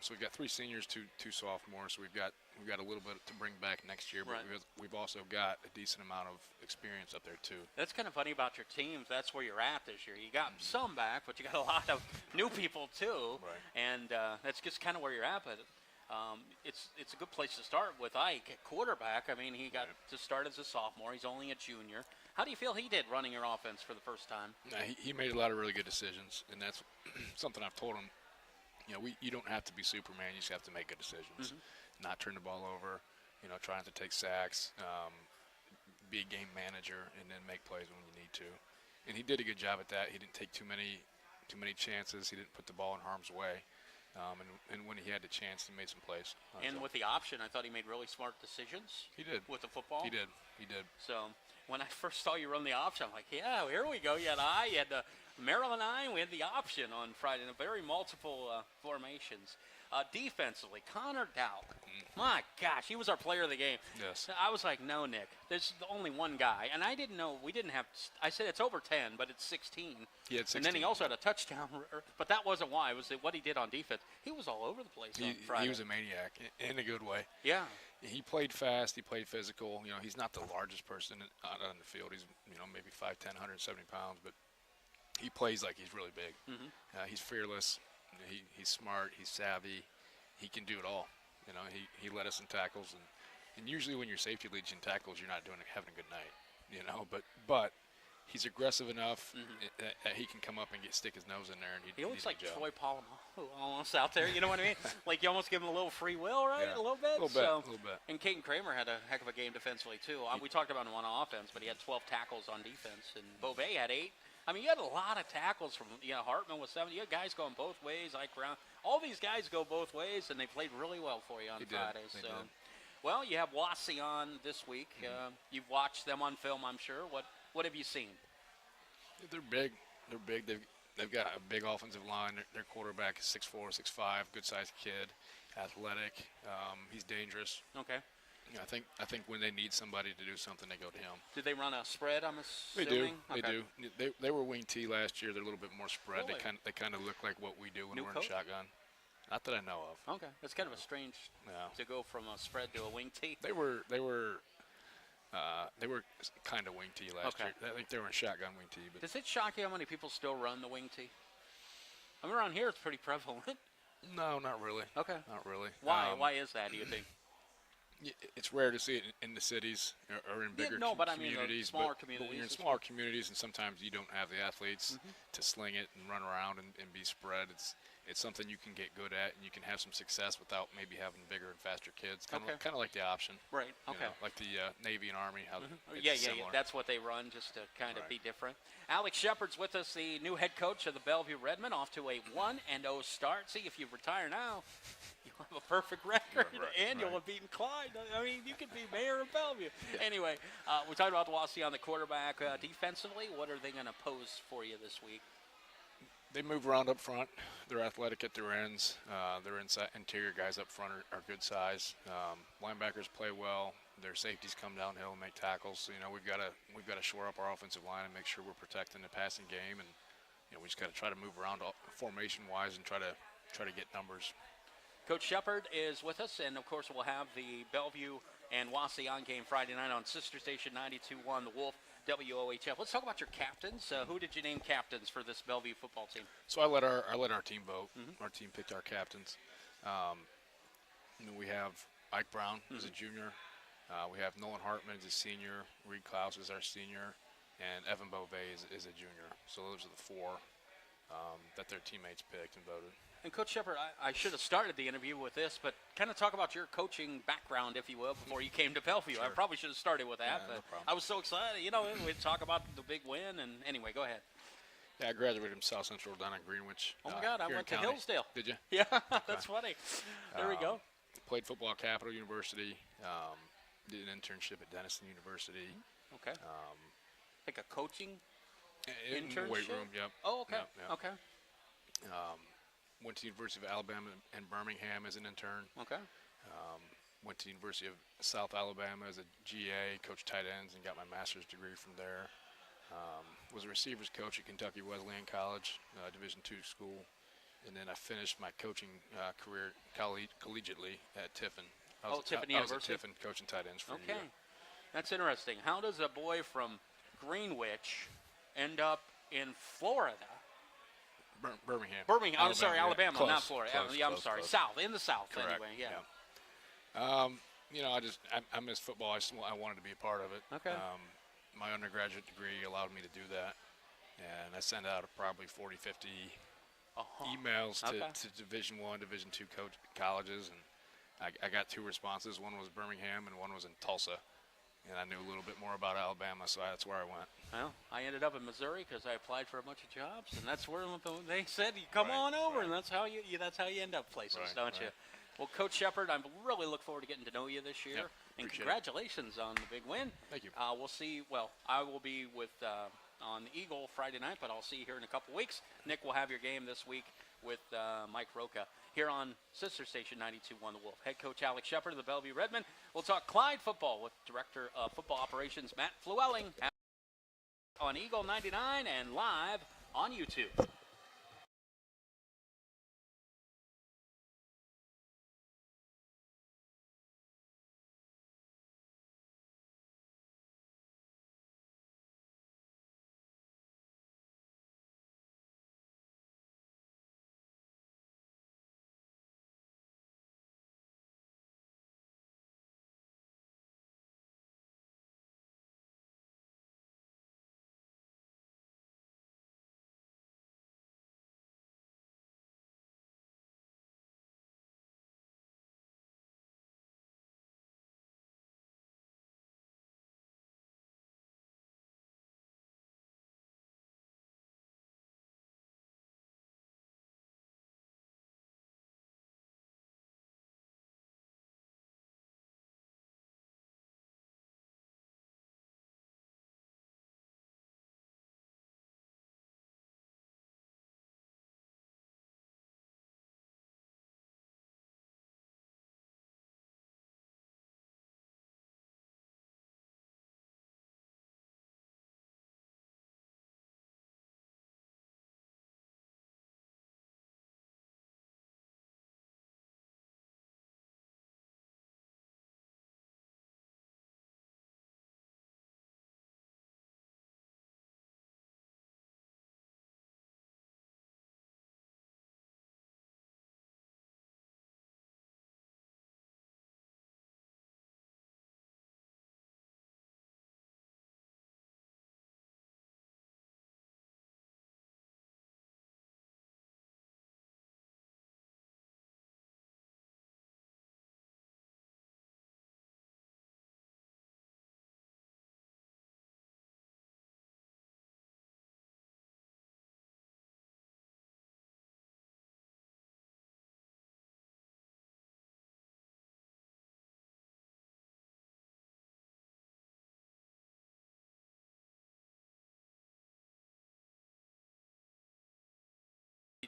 So we've got 3 seniors, two sophomores. So we've got a little bit to bring back next year, but Right. we've also got a decent amount of experience up there too. That's kind of funny about your teams. That's where you're at this year. You got some back, but you got a lot of new people too. Right. And that's just kind of where you're at. But it's a good place to start with Ike at quarterback. I mean, he got to start as a sophomore. He's only a junior. How do you feel he did running your offense for the first time? He made a lot of really good decisions, and that's something I've told him. You don't have to be Superman. You just have to make good decisions, not turn the ball over. Try not to take sacks, be a game manager, and then make plays when you need to. And he did a good job at that. He didn't take too many chances. He didn't put the ball in harm's way. And when he had the chance, he made some plays. And with the option, I thought he made really smart decisions. He did. With the football. He did. So when I first saw you run the option, I'm like, yeah, here we go. You had I, you had the Maryland I, and we had the option on Friday. In a very multiple formations. Defensively, Connor Dowd. My gosh, he was our player of the game. Yes. I was like, no, Nick, there's only one guy. And I didn't know, we didn't have, I said it's over 10, but it's 16. He had 16. And then he also had a touchdown, but that wasn't why. It was what he did on defense. He was all over the place on Friday. He was a maniac in a good way. Yeah. He played fast. He played physical. He's not the largest person out on the field. He's, maybe 5'10", 170 pounds, but he plays like he's really big. He's fearless. He's smart. He's savvy. He can do it all. He led us in tackles, and usually when your safety leads you in tackles, you're not having a good night. But he's aggressive enough that he can come up and stick his nose in there, and he looks like job. Troy Polamalu almost out there. You know what I mean? Like you almost give him a little free will, right? Yeah. A little bit. A little bit. And Caden Kramer had a heck of a game defensively too. We talked about him on offense, but he had 12 tackles on defense, and Beauvais had 8. I mean, you had a lot of tackles from, Hartman was 7. You had guys going both ways, Ike Brown. All these guys go both ways, and they played really well for you on Friday. They so, did. Well, you have Wassey on this week. You've watched them on film, I'm sure. What have you seen? They're big. They've got a big offensive line. Their quarterback is 6'4", 6'5", good-sized kid, athletic. He's dangerous. Okay. I think when they need somebody to do something, they go to him. Did they run a spread, I'm They assuming? do. They do. They were wing T last year. They're a little bit more spread. Really? They kind of look like what we do when New we're coach? in shotgun. Not that I know of. Okay. It's kind of a strange Yeah. to go from a spread to a wing tee. They were kind of wing T last year. I think they were in shotgun wing T. But Does it shock you how many people still run the wing tee? I mean, around here it's pretty prevalent. no, not really. Okay. Not really. Why? Why is that, do you think? It's rare to see it in the cities or in bigger but I mean the communities. smaller but communities. when you're in it's- smaller communities, and sometimes you don't have the athletes to sling it and run around and be spread. It's something you can get good at, and you can have some success without maybe having bigger and faster kids. Kind of like the option. Right. Okay. Like the Navy and Army. How it's Yeah. similar. That's what they run, just to kind of Right. be different. Alex Shepard's with us, the new head coach of the Bellevue Redmen, off to a 1-0 start. See, if you retire now, you'll have a perfect record, and you'll have beaten Clyde. I mean, you could be mayor of Bellevue. Anyway, we talked about Wassey on the quarterback. Defensively, what are they going to pose for you this week? They move around up front. They're athletic at their ends. Their interior guys up front are good size. Linebackers play well. Their safeties come downhill and make tackles. So, we've got to shore up our offensive line and make sure we're protecting the passing game. And we just got to try to move around formation wise and try to get numbers. Coach Shepard is with us, and of course we'll have the Bellevue and Wassey on game Friday night on Sister Station 92.1, the Wolf WOHF. Let's talk about your captains. Who did you name captains for this Bellevue football team? So I let our team vote. Our team picked our captains. We have Ike Brown is a junior. We have Nolan Hartman is a senior. Reed Klaus is our senior. And Evan Beauvais is a junior. So those are the four that their teammates picked and voted. And Coach Shepard, I should have started the interview with this, but kind of talk about your coaching background, if you will, before you came to Bellevue. I probably should have started with that, Yeah, no but problem. I was so excited. You know, we'd talk about the big win, and anyway, go ahead. Yeah, I graduated from South Central down in Greenwich. Oh, my God, I here in went to county. Hillsdale. Did you? Yeah, that's funny. There we go. Played football at Capital University. Did an internship at Denison University. Okay. Like a coaching? In the weight Internship? room, yep. Oh, okay. Yep, yep. Okay. Went to University of Alabama in Birmingham as an intern. Okay. Went to University of South Alabama as a GA, coached tight ends, and got my master's degree from there. Was a receivers coach at Kentucky Wesleyan College, Division II school. And then I finished my coaching career collegiately at Tiffin. Tiffin I was at University. Tiffin coaching tight ends for a Okay. year. That's interesting. How does a boy from Greenwich end up in Florida? Birmingham. Birmingham. I'm sorry, yeah. Alabama, Close, not Florida. close, Yeah, I'm close, sorry. close. South, in the South, Correct. anyway. Yeah. You know, I miss football. I wanted to be a part of it. Okay. My undergraduate degree allowed me to do that, and I sent out probably 40, 50 emails Okay. to Division I, Division II colleges, and I got 2 responses. One was Birmingham, and one was in Tulsa. And I knew a little bit more about Alabama, so that's where I went. Well, I ended up in Missouri because I applied for a bunch of jobs, and that's where they said, "You come Right, on over," right. and that's how you end up places, Right, don't you? right. Well, Coach Shepard, I really look forward to getting to know you this year, Yep, and appreciate it. congratulations on the big win. Thank you. We'll see. Well, I will be with on the Eagle Friday night, but I'll see you here in a couple weeks. Nick will have your game this week with Mike Roca here on Sister Station 92.1 The Wolf. Head coach Alex Shepard of the Bellevue Redmen. We'll talk Clyde football with Director of Football Operations Matt Flewelling on Eagle 99 and live on YouTube.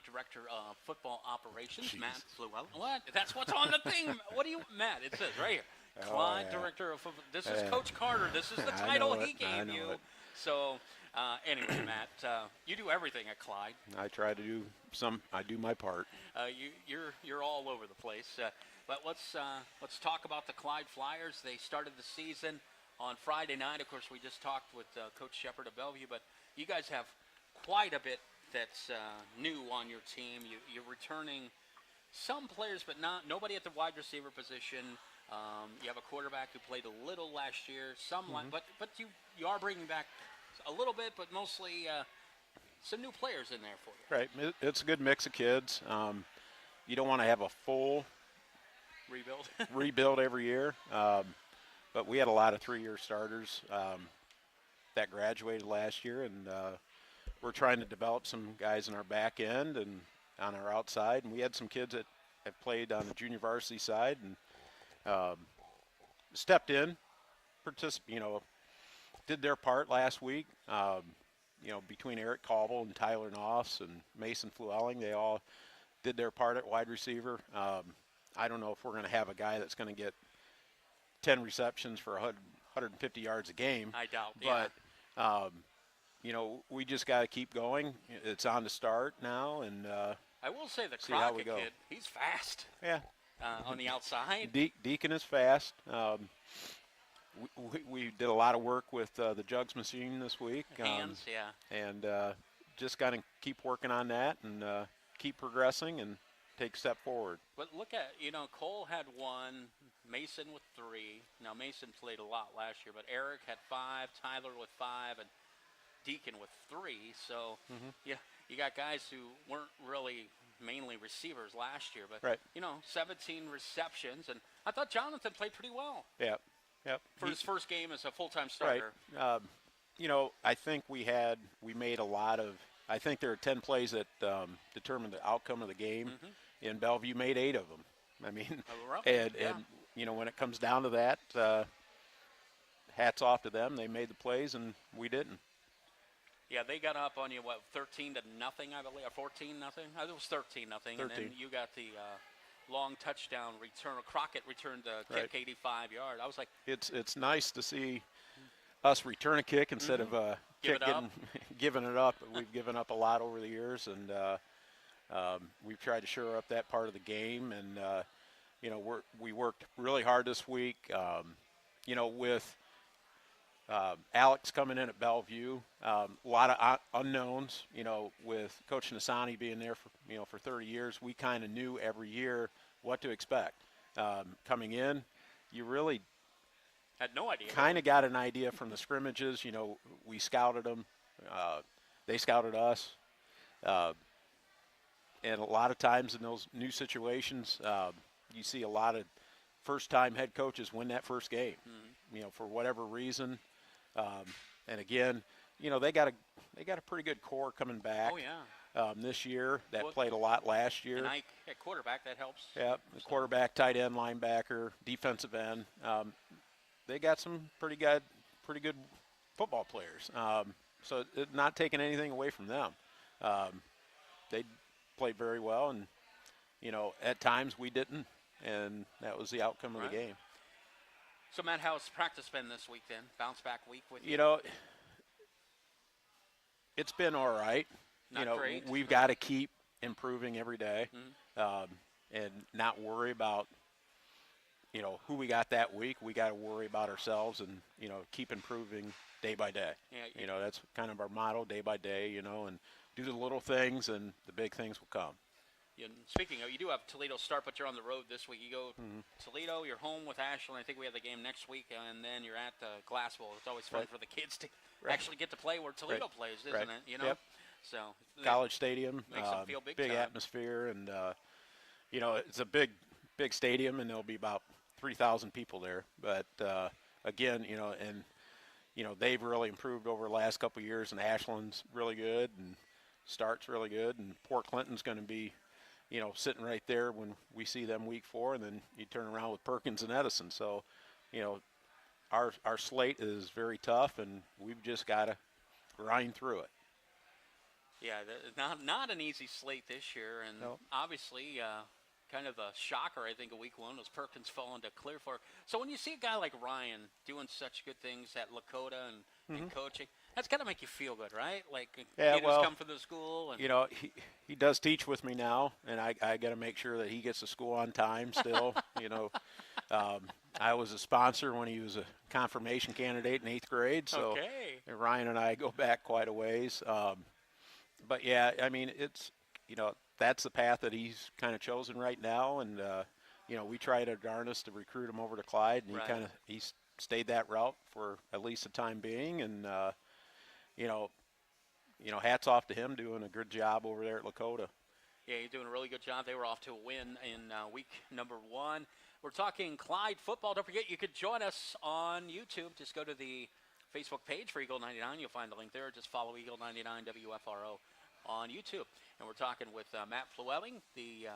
Director of Football Operations, Matt Flewelling. What? That's what's on the thing. What do you, Matt? It says right here. Clyde, yeah. Director of Football. This is Coach Carter. This is the title he gave you. So, anyway, Matt, you do everything at Clyde. I try to do I do my part. You're all over the place. But let's talk about the Clyde Flyers. They started the season on Friday night. Of course, we just talked with Coach Shepard of Bellevue, but you guys have quite a bit that's new on your team. You're returning some players, but nobody at the wide receiver position. You have a quarterback who played a little last year. But you are bringing back a little bit, but mostly some new players in there for you. Right. It's a good mix of kids. You don't want to have a full Rebuild. rebuild every year, but we had a lot of 3-year starters that graduated last year, and we're trying to develop some guys in our back end and on our outside. And we had some kids that have played on the junior varsity side and stepped in, did their part last week. Between Eric Cauble and Tyler Noss and Mason Fluelling, they all did their part at wide receiver. I don't know if we're going to have a guy that's going to get 10 receptions for 150 yards a game. I doubt. Yeah. But, we just got to keep going. It's on to start now, and I will say the see how we Crockett go. kid, he's fast yeah. on the outside. Deacon is fast. We did a lot of work with the jugs machine this week. Hands, yeah. And just got to keep working on that and keep progressing and take a step forward. But look at, Cole had 1, Mason with 3. Now, Mason played a lot last year, but Eric had 5, Tyler with 5, and Deacon with 3. So, yeah, you got guys who weren't really mainly receivers last year, but, Right. 17 receptions. And I thought Jonathan played pretty well Yep. for his first game as a full-time Right. starter. I think we made a lot of, I think there are 10 plays that determined the outcome of the game. In Bellevue, made 8 of them. I mean, We're up, and yeah. when it comes down to that, hats off to them. They made the plays and we didn't. Yeah, they got up on you, 13-0, I believe, or 14-0? It was 13-0, and then 13. you got the long touchdown return. Crockett returned the kick, Right. 85-yard. I was like, It's nice to see us return a kick instead of Give kick it up. giving it up. We've given up a lot over the years, and we've tried to shore up that part of the game. And we worked really hard this week. With Alex coming in at Bellevue, a lot of unknowns. With Coach Nasani being there for 30 years, we kind of knew every year what to expect. Coming in, you really had no idea. kind of got an idea from the scrimmages. We scouted them. They scouted us. And a lot of times in those new situations, you see a lot of first-time head coaches win that first game, for whatever reason. And again, they got a pretty good core coming back. Oh, yeah. This year that Well, played a lot last year. And Ike at quarterback, that helps. Yeah, the quarterback, tight end, linebacker, defensive end. They got some pretty good football players. So not taking anything away from them. They played very well, and at times we didn't, and that was the outcome of the game. So, Matt, how's practice been this week then? Bounce back week with you? It's been all right. Not great. We've got to keep improving every day, and not worry about who we got that week. We got to worry about ourselves and keep improving day by day. Yeah, That's kind of our motto, day by day. And do the little things, and the big things will come. And speaking of, you do have Toledo start, but you're on the road this week. You go Toledo, you're home with Ashland. I think we have the game next week, and then you're at Glassville. It's always fun Right. for the kids to Right. actually get to play where Toledo Right. plays, isn't Right. it? Yep. So College Stadium, Makes them feel big time. atmosphere, and it's a big stadium, and there'll be about 3,000 people there. But again, they've really improved over the last couple of years, and Ashland's really good, and Start's really good, and Port Clinton's going to be, sitting right there when we see them week 4, and then you turn around with Perkins and Edison. So, our slate is very tough, and we've just got to grind through it. Yeah, not an easy slate this year, and No. obviously kind of the shocker, I think, of week 1 was Perkins falling to Clear Fork. So when you see a guy like Ryan doing such good things at Lakota and coaching, that's got to make you feel good, right? Like a kid who's come from the school. And He does teach with me now, and I got to make sure that he gets to school on time still. I was a sponsor when he was a confirmation candidate in 8th grade, so Okay. Ryan and I go back quite a ways. But yeah, I mean, it's that's the path that he's kind of chosen right now. And you know, we tried our darnest to recruit him over to Clyde, and Right. he stayed that route for at least the time being. And you know, hats off to him doing a good job over there at Lakota. Yeah, you're doing a really good job. They were off to a win in week number 1. We're talking Clyde football. Don't forget, you could join us on YouTube. Just go to the Facebook page for Eagle 99. You'll find the link there. Just follow Eagle 99 WFRO on YouTube. And we're talking with Matt Flewelling, the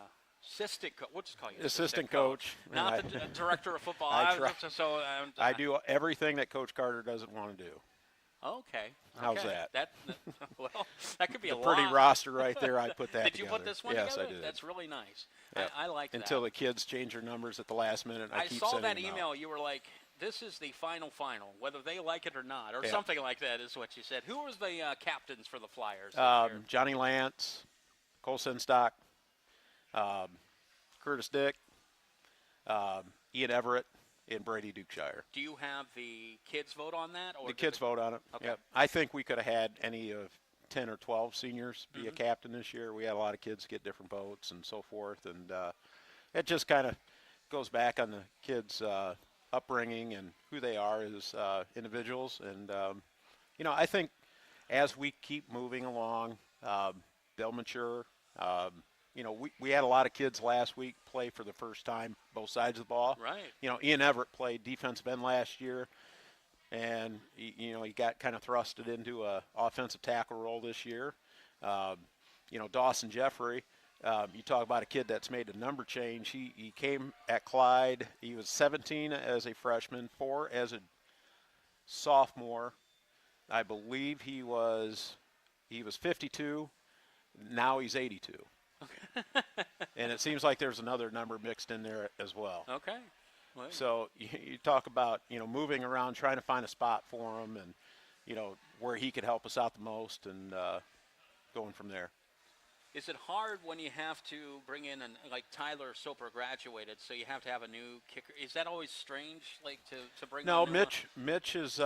assistant coach. We'll just call you Assistant coach. not the director of football. I try. I do everything that Coach Carter doesn't want to do. Okay. How's okay. that? Well, that could be a Pretty lot. roster right there. I put that Did together. you put this one yes, together? I did. That's really nice. Yep. I like that. Until the kids change their numbers at the last minute. I keep saw sending that them out. email. You were like, "This is the final, whether they like it or not," or Yeah. something like that. Is what you said. Who was the captains for the Flyers? This year? Johnny Lance, Cole Senstock, Curtis Dick, Ian Everett, and Brady Dukeshire. Do you have the kids vote on that? Or The did kids vote on it. Okay. Yep. I think we could have had any of 10 or 12 seniors be a captain this year. We had a lot of kids get different votes and so forth, and it just kind of goes back on the kids' upbringing and who they are as individuals. And you know, I think as we keep moving along, they'll mature. You know, we had a lot of kids last week play for the first time both sides of the ball. Right. You know, Ian Everett played defensive end last year, and you know, he got kind of thrusted into a offensive tackle role this year. You know, Dawson Jeffrey, you talk about a kid that's made a number change. He came at Clyde. He was 17 as a freshman, 4 as a sophomore. I believe he was 52. Now he's 82. And it seems like there's another number mixed in there as well. Okay. Well, So you talk about, you know, moving around, trying to find a spot for him, and you know where he could help us out the most, and going from there. is it hard when you have to bring in like Tyler Soper graduated, so you have to have a new kicker? Is that always strange, like to bring? No, in a new one? Mitch has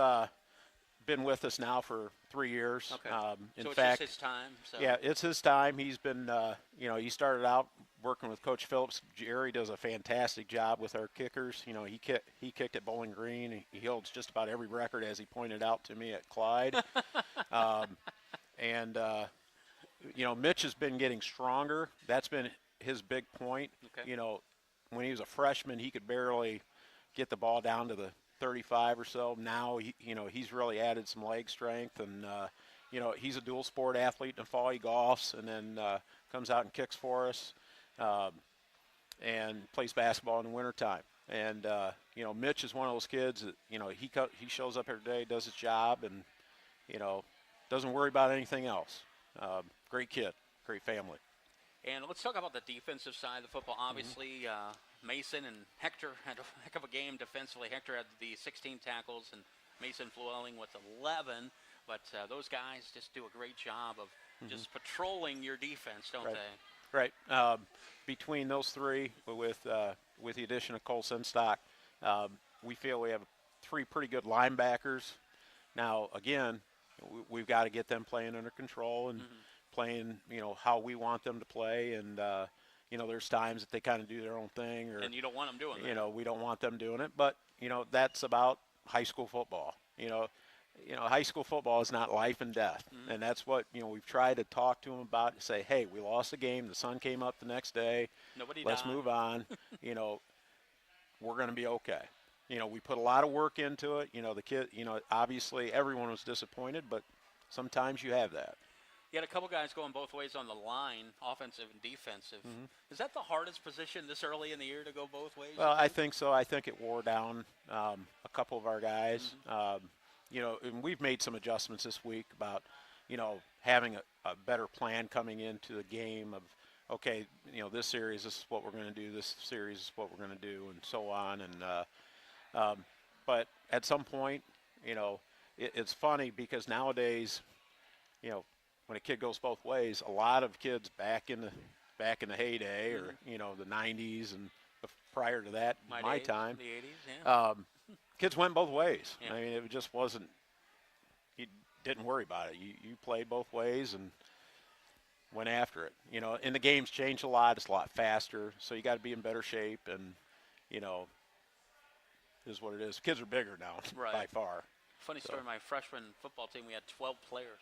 been with us now for 3 years. Okay. In so it's fact, just his time. So. yeah, it's his time. He's been, you know, he started out working with Coach Phillips. Jerry does a fantastic job with our kickers. You know, he kicked at Bowling Green. He holds just about every record, as he pointed out to me at Clyde. You know, Mitch has been getting stronger. That's been his big point. Okay. You know, when he was a freshman, he could barely get the ball down to the 35 or so. Now, you know, he's really added some leg strength, and you know, he's a dual sport athlete in the fall. He golfs and then comes out and kicks for us, and plays basketball in the wintertime. And you know, Mitch is one of those kids that, you know, he shows up every day, does his job, and you know, doesn't worry about anything else. Great kid, great family. And let's talk about the defensive side of the football. Obviously, Mason and Hector had a heck of a game defensively. Hector had the 16 tackles, and Mason Flewelling with 11. But those guys just do a great job of just patrolling your defense, don't Right. they? Right. Between those three, with the addition of Cole Senstock, we feel we have 3 pretty good linebackers. Now, again, we've got to get them playing under control and playing, you know, how we want them to play. And you know, there's times that they kind of do their own thing, or And you don't want them doing that. you know, we don't want them doing it. But you know, that's about high school football. You know, high school football is not life and death, and that's what, you know, we've tried to talk to them about. To say, hey, we lost the game. The sun came up the next day. Nobody Let's died. move on. You know, we're going to be okay. You know, we put a lot of work into it. You know, the kid, you know, obviously everyone was disappointed, but sometimes you have that. You had a couple guys going both ways on the line, offensive and defensive. Is that the hardest position this early in the year to go both ways? Well, I think so. I think it wore down a couple of our guys. You know, and we've made some adjustments this week about, you know, having a better plan coming into the game of, okay, you know, this series, this is what we're going to do. This series is what we're going to do, and so on. And but at some point, you know, it's funny because nowadays, you know, when a kid goes both ways, a lot of kids back in the heyday, or you know, the 90s and prior to that, my days, time, the 80s, yeah. kids went both ways. Yeah. I mean, it just wasn't. You didn't worry about it. You played both ways, and went after it. You know, and the game's changed a lot. It's a lot faster, so you got to be in better shape. And you know, is what it is. Kids are bigger now Right. by far. Funny story, my freshman football team, we had 12 players.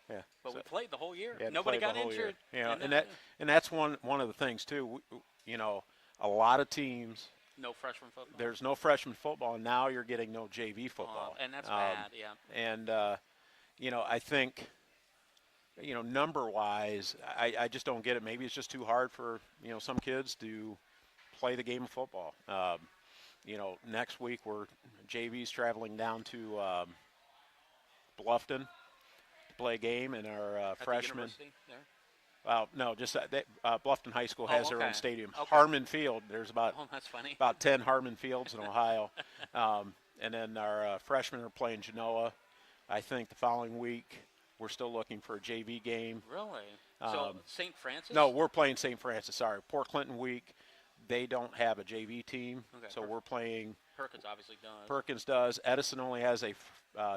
Yeah. But So- we played the whole year. Yeah, Nobody played the got whole year. injured. You know, and and that's one of the things too. You know, a lot of teams, no freshman football. there's no freshman football, and now you're getting no JV football. And that's bad, yeah. And you know, I think, you know, number-wise, I just don't get it. Maybe it's just too hard for, you know, some kids to play the game of football. You know, next week JV's traveling down to Bluffton to play a game, and our At the freshmen. university there? Well, no, just Bluffton High School has their okay. own stadium. Okay. Harmon Field. There's about Oh, that's funny. 10 Harmon Fields in Ohio. And then our freshmen are playing Genoa. I think the following week we're still looking for a JV game. Really? So St. Francis? No, we're playing St. Francis. Sorry, Port Clinton week. They don't have a JV team, Okay, so perfect. we're playing. Perkins obviously does. Perkins does. Edison only has a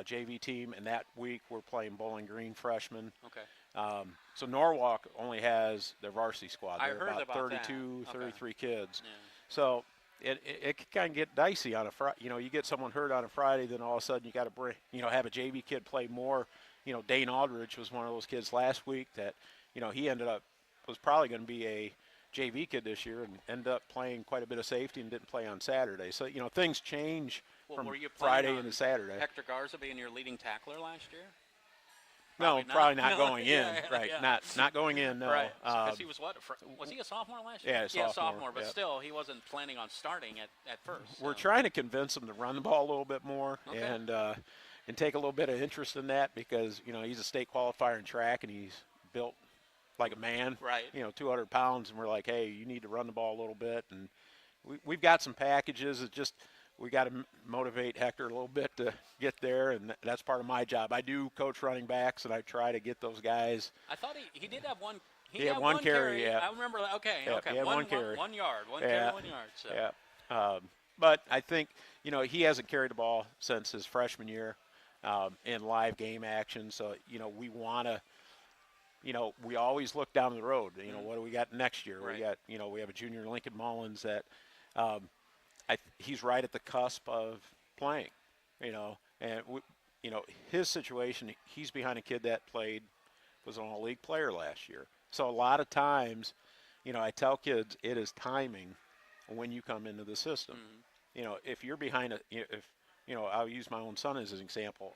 JV team, and that week we're playing Bowling Green freshmen. Okay. So Norwalk only has their varsity squad. I They're heard about 32, that. Okay. 33 kids. Yeah. So it can kind of get dicey on a Friday. You know, you get someone hurt on a Friday, then all of a sudden you got to have a JV kid play more. You know, Dane Aldridge was one of those kids last week that, you know, he was probably going to be a JV kid this year and ended up playing quite a bit of safety and didn't play on Saturday. So, you know, things change Well, from were you planning Friday on into Saturday. Hector Garza being your leading tackler last year? No, probably not No. going in. Yeah, Right, yeah. not going in, no. Right. Because he was what? Was he a sophomore last year? Yeah, sophomore. sophomore, But yeah. still, he wasn't planning on starting at first. We're so. trying to convince him to run the ball a little bit more Okay. and take a little bit of interest in that because, you know, he's a state qualifier in track and he's built like a man, Right. you know, 200 pounds, and we're like, hey, you need to run the ball a little bit. And we've got some packages. It's just we got to motivate Hector a little bit to get there, and that's part of my job. I do coach running backs, and I try to get those guys. I thought he did have one. He had one carry, yeah. I remember that. Okay, Yeah, okay. he had one carry. 1 yard. One Yeah. carry, 1 yard. So. Yeah. But I think, you know, he hasn't carried the ball since his freshman year in live game action. So, you know, we want to, you know, we always look down the road. You know, what do we got next year? Right. We got, you know, we have a junior Lincoln Mullins that he's right at the cusp of playing, you know, and, you know, his situation, he's behind a kid that was an all-league player last year. So a lot of times, you know, I tell kids it is timing when you come into the system. Mm-hmm. You know, if you're behind I'll use my own son as an example.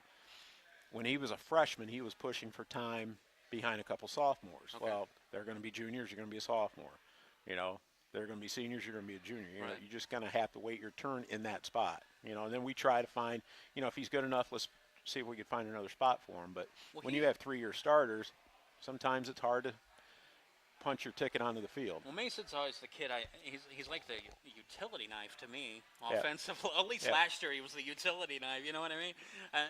When he was a freshman, he was pushing for time behind a couple sophomores. Okay. Well, they're going to be juniors, you're going to be a sophomore. You know, they're going to be seniors, you're going to be a junior. You know, Right. you're just going to have to wait your turn in that spot. You know, and then we try to find, you know, if he's good enough, let's see if we can find another spot for him. But Well, when you have 3-year starters, sometimes it's hard to punch your ticket onto the field. Well, Mason's always the kid. He's like the utility knife to me, Yeah. offensively. At least Yeah. last year he was the utility knife. You know what I mean?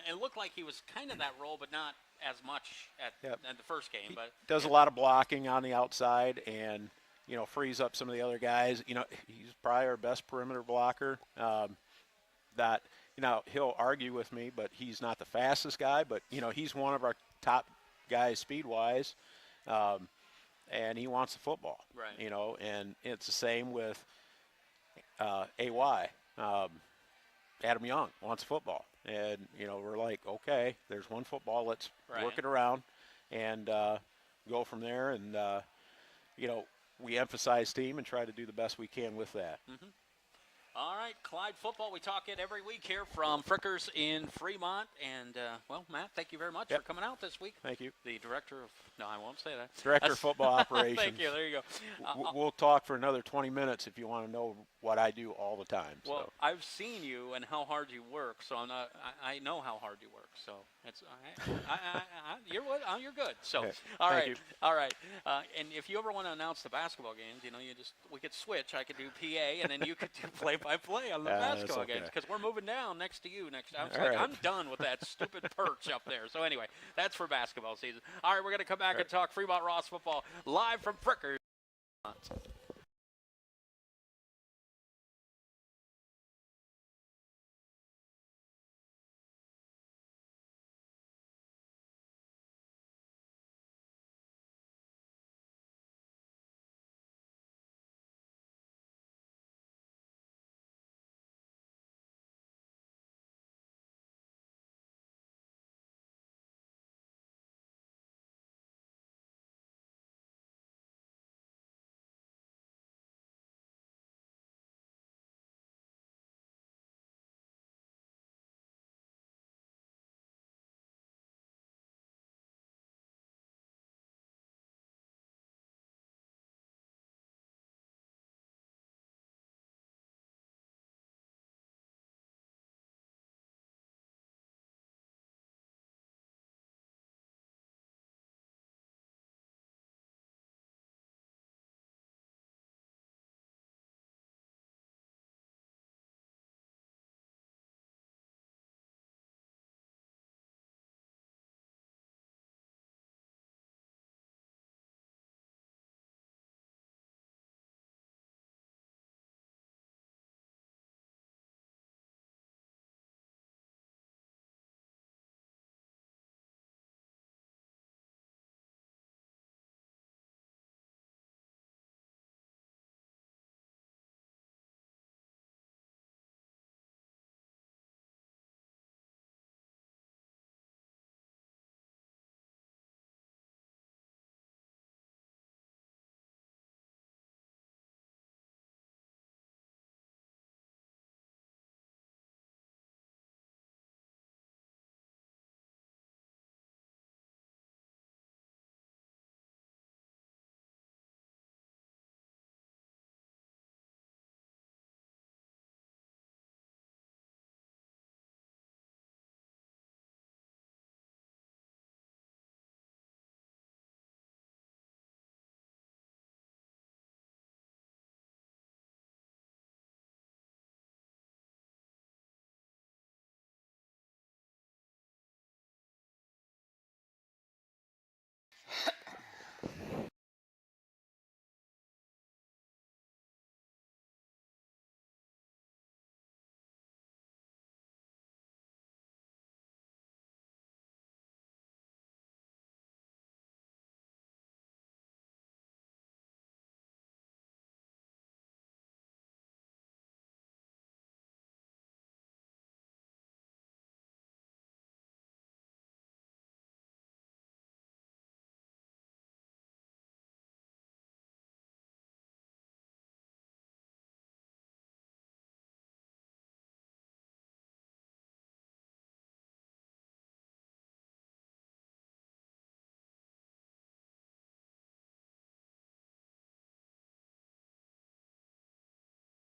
It looked like he was kind of that role, but not as much at the first game. But Does a lot of blocking on the outside and, you know, frees up some of the other guys. You know, he's probably our best perimeter blocker. That, you know, he'll argue with me, but he's not the fastest guy. But, you know, he's one of our top guys speed-wise, and he wants the football. Right. You know, and it's the same with AY. Adam Young wants football. And, you know, we're like, okay, there's one football. Let's Right. work it around and go from there. And, you know, we emphasize team and try to do the best we can with that. all right, Clyde football. We talk it every week here from Frickers in Fremont. And well, Matt, thank you very much Yep. for coming out this week. Thank you. The director of I won't say that. Director of football operations. Thank you. There you go. We'll talk for another 20 minutes if you want to know what I do all the time. Well, So. I've seen you and how hard you work, so I know how hard you work. So it's you're good. So Okay. all Thank right, you. all right. And if you ever want to announce the basketball games, you know, we could switch. I could do PA, and then you could do play-by-play on the That's basketball okay. games because we're moving down next to you next. I was All like, right. I'm done with that stupid perch up there. So anyway, that's for basketball season. All right, we're gonna come back and talk Fremont Ross football live from Frickers.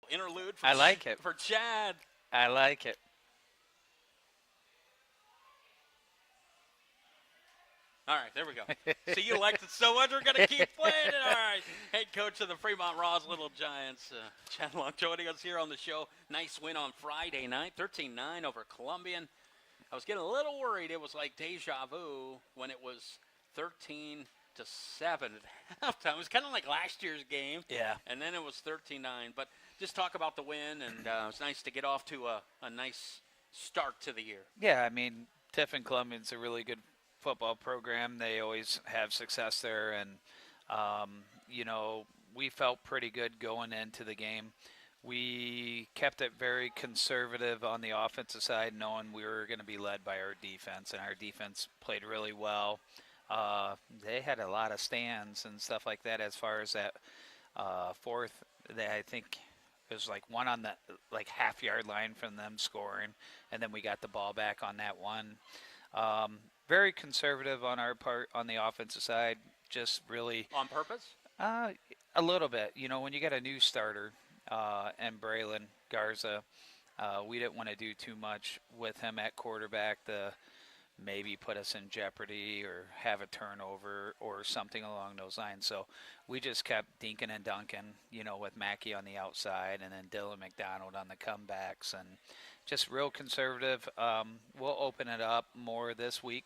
Interlude for I like it. for Chad. I like it. All right, there we go. See, you liked it so much, we're going to keep playing it. All right. Head coach of the Fremont Ross Little Giants, Chad Long, joining us here on the show. Nice win on Friday night, 13-9 over Columbian. I was getting a little worried. It was like deja vu when it was 13-7 at halftime. It was kind of like last year's game. Yeah. And then it was 13-9. But just talk about the win, and it was nice to get off to a nice start to the year. Yeah, I mean, Tiffin Columbian's a really good football program. They always have success there, and we felt pretty good going into the game. We kept it very conservative on the offensive side, knowing we were going to be led by our defense, and our defense played really well. They had a lot of stands and stuff like that as far as that fourth. I think it was like one on the half-yard line from them scoring, and then we got the ball back on that one. Very conservative on our part on the offensive side, just really On purpose? a little bit. When you get a new starter and Braylon Garza, we didn't want to do too much with him at quarterback to maybe put us in jeopardy or have a turnover or something along those lines. So we just kept dinking and dunking, with Mackey on the outside and then Dylan McDonald on the comebacks, and just real conservative. We'll open it up more this week.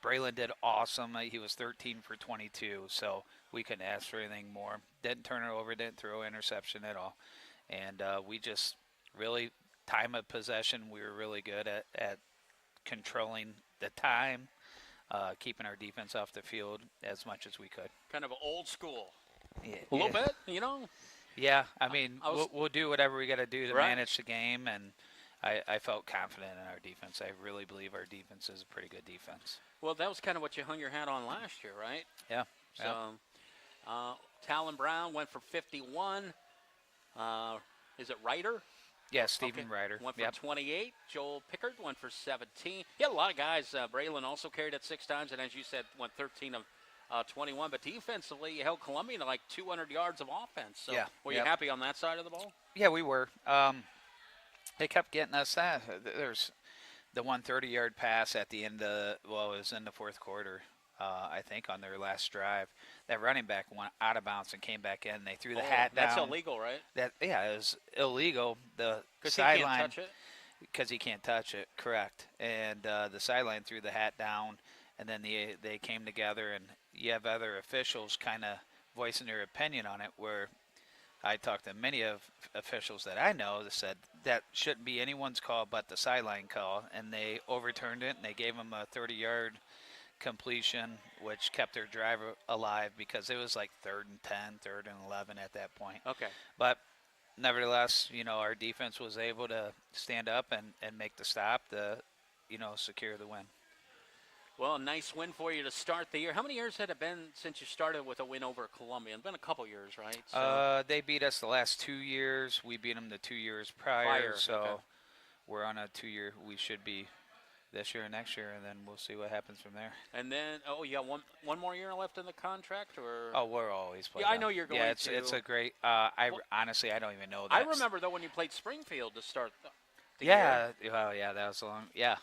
Braylon did awesome. He was 13 for 22, so we couldn't ask for anything more. Didn't turn it over, didn't throw interception at all. And we just really, time of possession, we were really good at controlling the time, keeping our defense off the field as much as we could. Kind of old school. Yeah, A little yeah. bit, Yeah, I mean, I was- we'll do whatever we got to do to Right. manage the game, and I felt confident in our defense. I really believe our defense is a pretty good defense. Well, that was kind of what you hung your hat on last year, right? Yeah. So, Talon Brown went for 51. Is it Ryder? Yeah, Stephen Okay. Ryder. Went for Yep. 28. Joel Pickard went for 17. He had a lot of guys. Braylon also carried it 6 times, and as you said, went 13 of 21. But defensively, you held Columbian to like 200 yards of offense. So Yeah. were you Yep. happy on that side of the ball? Yeah, we were. They kept getting us that. There's the 130-yard pass at the end of, it was in the fourth quarter, I think, on their last drive. That running back went out of bounds and came back in. They threw the hat down. That's illegal, right? It was illegal. The Because he can't sideline, touch it. because he can't touch it, correct. And the sideline threw the hat down, and then they came together, and you have other officials kind of voicing their opinion on it, where I talked to many of officials that I know that said that shouldn't be anyone's call but the sideline call, and they overturned it, and they gave them a 30-yard completion, which kept their driver alive because it was like 3rd and 10, 3rd and 11 at that point. Okay. But nevertheless, our defense was able to stand up and make the stop to, secure the win. Well, a nice win for you to start the year. How many years had it been since you started with a win over Columbia? It's been a couple years, right? So, They beat us the last 2 years. We beat them the 2 years prior. So okay. we're on a 2-year. We should be this year and next year, and then we'll see what happens from there. and then, one more year left in the contract, or? Oh, we're always playing. Yeah, I know you're going Yeah, it's to. a great. Honestly, I don't even know that. I remember though when you played Springfield to start the Yeah. year. Well, yeah, that was a long. Yeah.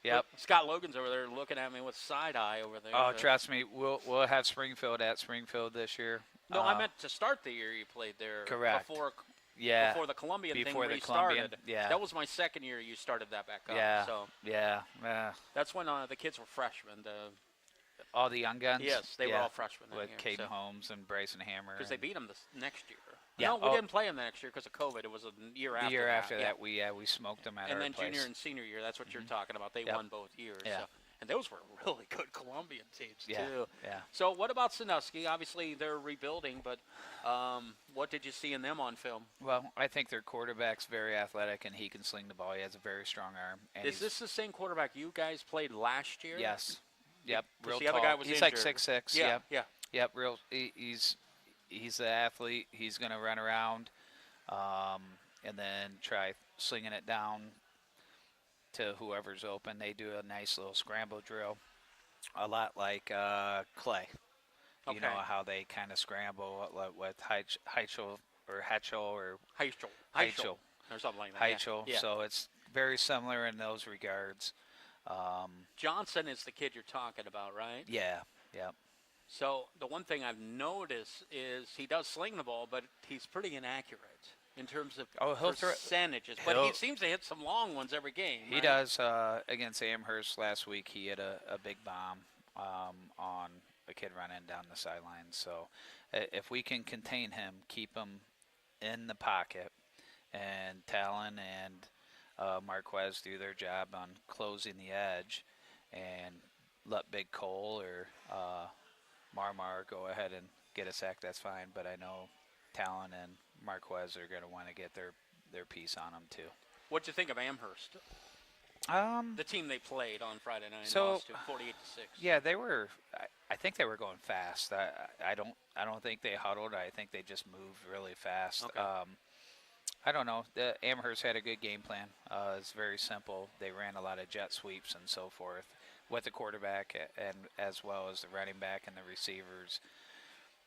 Yep. Scott Logan's over there looking at me with side eye over there. Oh, trust me, we'll have Springfield at Springfield this year. No, I meant to start the year you played there. Correct. Before Yeah. the Columbian Before thing the restarted. Columbian, yeah. That was my second year you started that back up. Yeah. So Yeah. that's when the kids were freshmen. all the young guns. Yes, they were all freshmen that with year, Caden so. Holmes and Bryson Hammer. Because they and beat them next year. Yeah, No, we oh. didn't play them the next year because of COVID. It was a year the after year that. after yeah. that, we smoked them at And our then place. junior and senior year, that's what you're talking about. They Yep. won both years. Yeah. So. And those were really good Columbian teams, Yeah, too. yeah. So what about Sandusky? Obviously, they're rebuilding, but what did you see in them on film? Well, I think their quarterback's very athletic and he can sling the ball. He has a very strong arm. And Is this the same quarterback you guys played last year? Yes. Yep. 'Cause Real the other tall. guy was He's like injured. 6'6". Yeah, Yep. yeah. Yep. Real. He's the athlete. He's going to run around, and then try slinging it down to whoever's open. They do a nice little scramble drill, a lot like Clay. You know Okay. how they kind of scramble with Heichel or Heichel. Heichel. Or something like that. yeah. Heichel. Yeah. So it's very similar in those regards. Johnson is the kid you're talking about, right? Yeah. Yep. So the one thing I've noticed is he does sling the ball, but he's pretty inaccurate in terms of He'll throw- percentages. But he he'll- seems to hit some long ones every game. He right? does. Against Amherst last week, he hit a big bomb on a kid running down the sideline. So if we can contain him, keep him in the pocket, and Talon and Marquez do their job on closing the edge, and let Big Cole or Marmar go ahead and get a sack, that's fine. But I know Talon and Marquez are going to want to get their piece on them too. What'd you think of Amherst? The team they played on Friday night and So, lost to 48-6. Yeah, they were. I think they were going fast. I don't think they huddled. I think they just moved really fast. Okay. I don't know. The Amherst had a good game plan. It's very simple. They ran a lot of jet sweeps and so forth with the quarterback and as well as the running back and the receivers.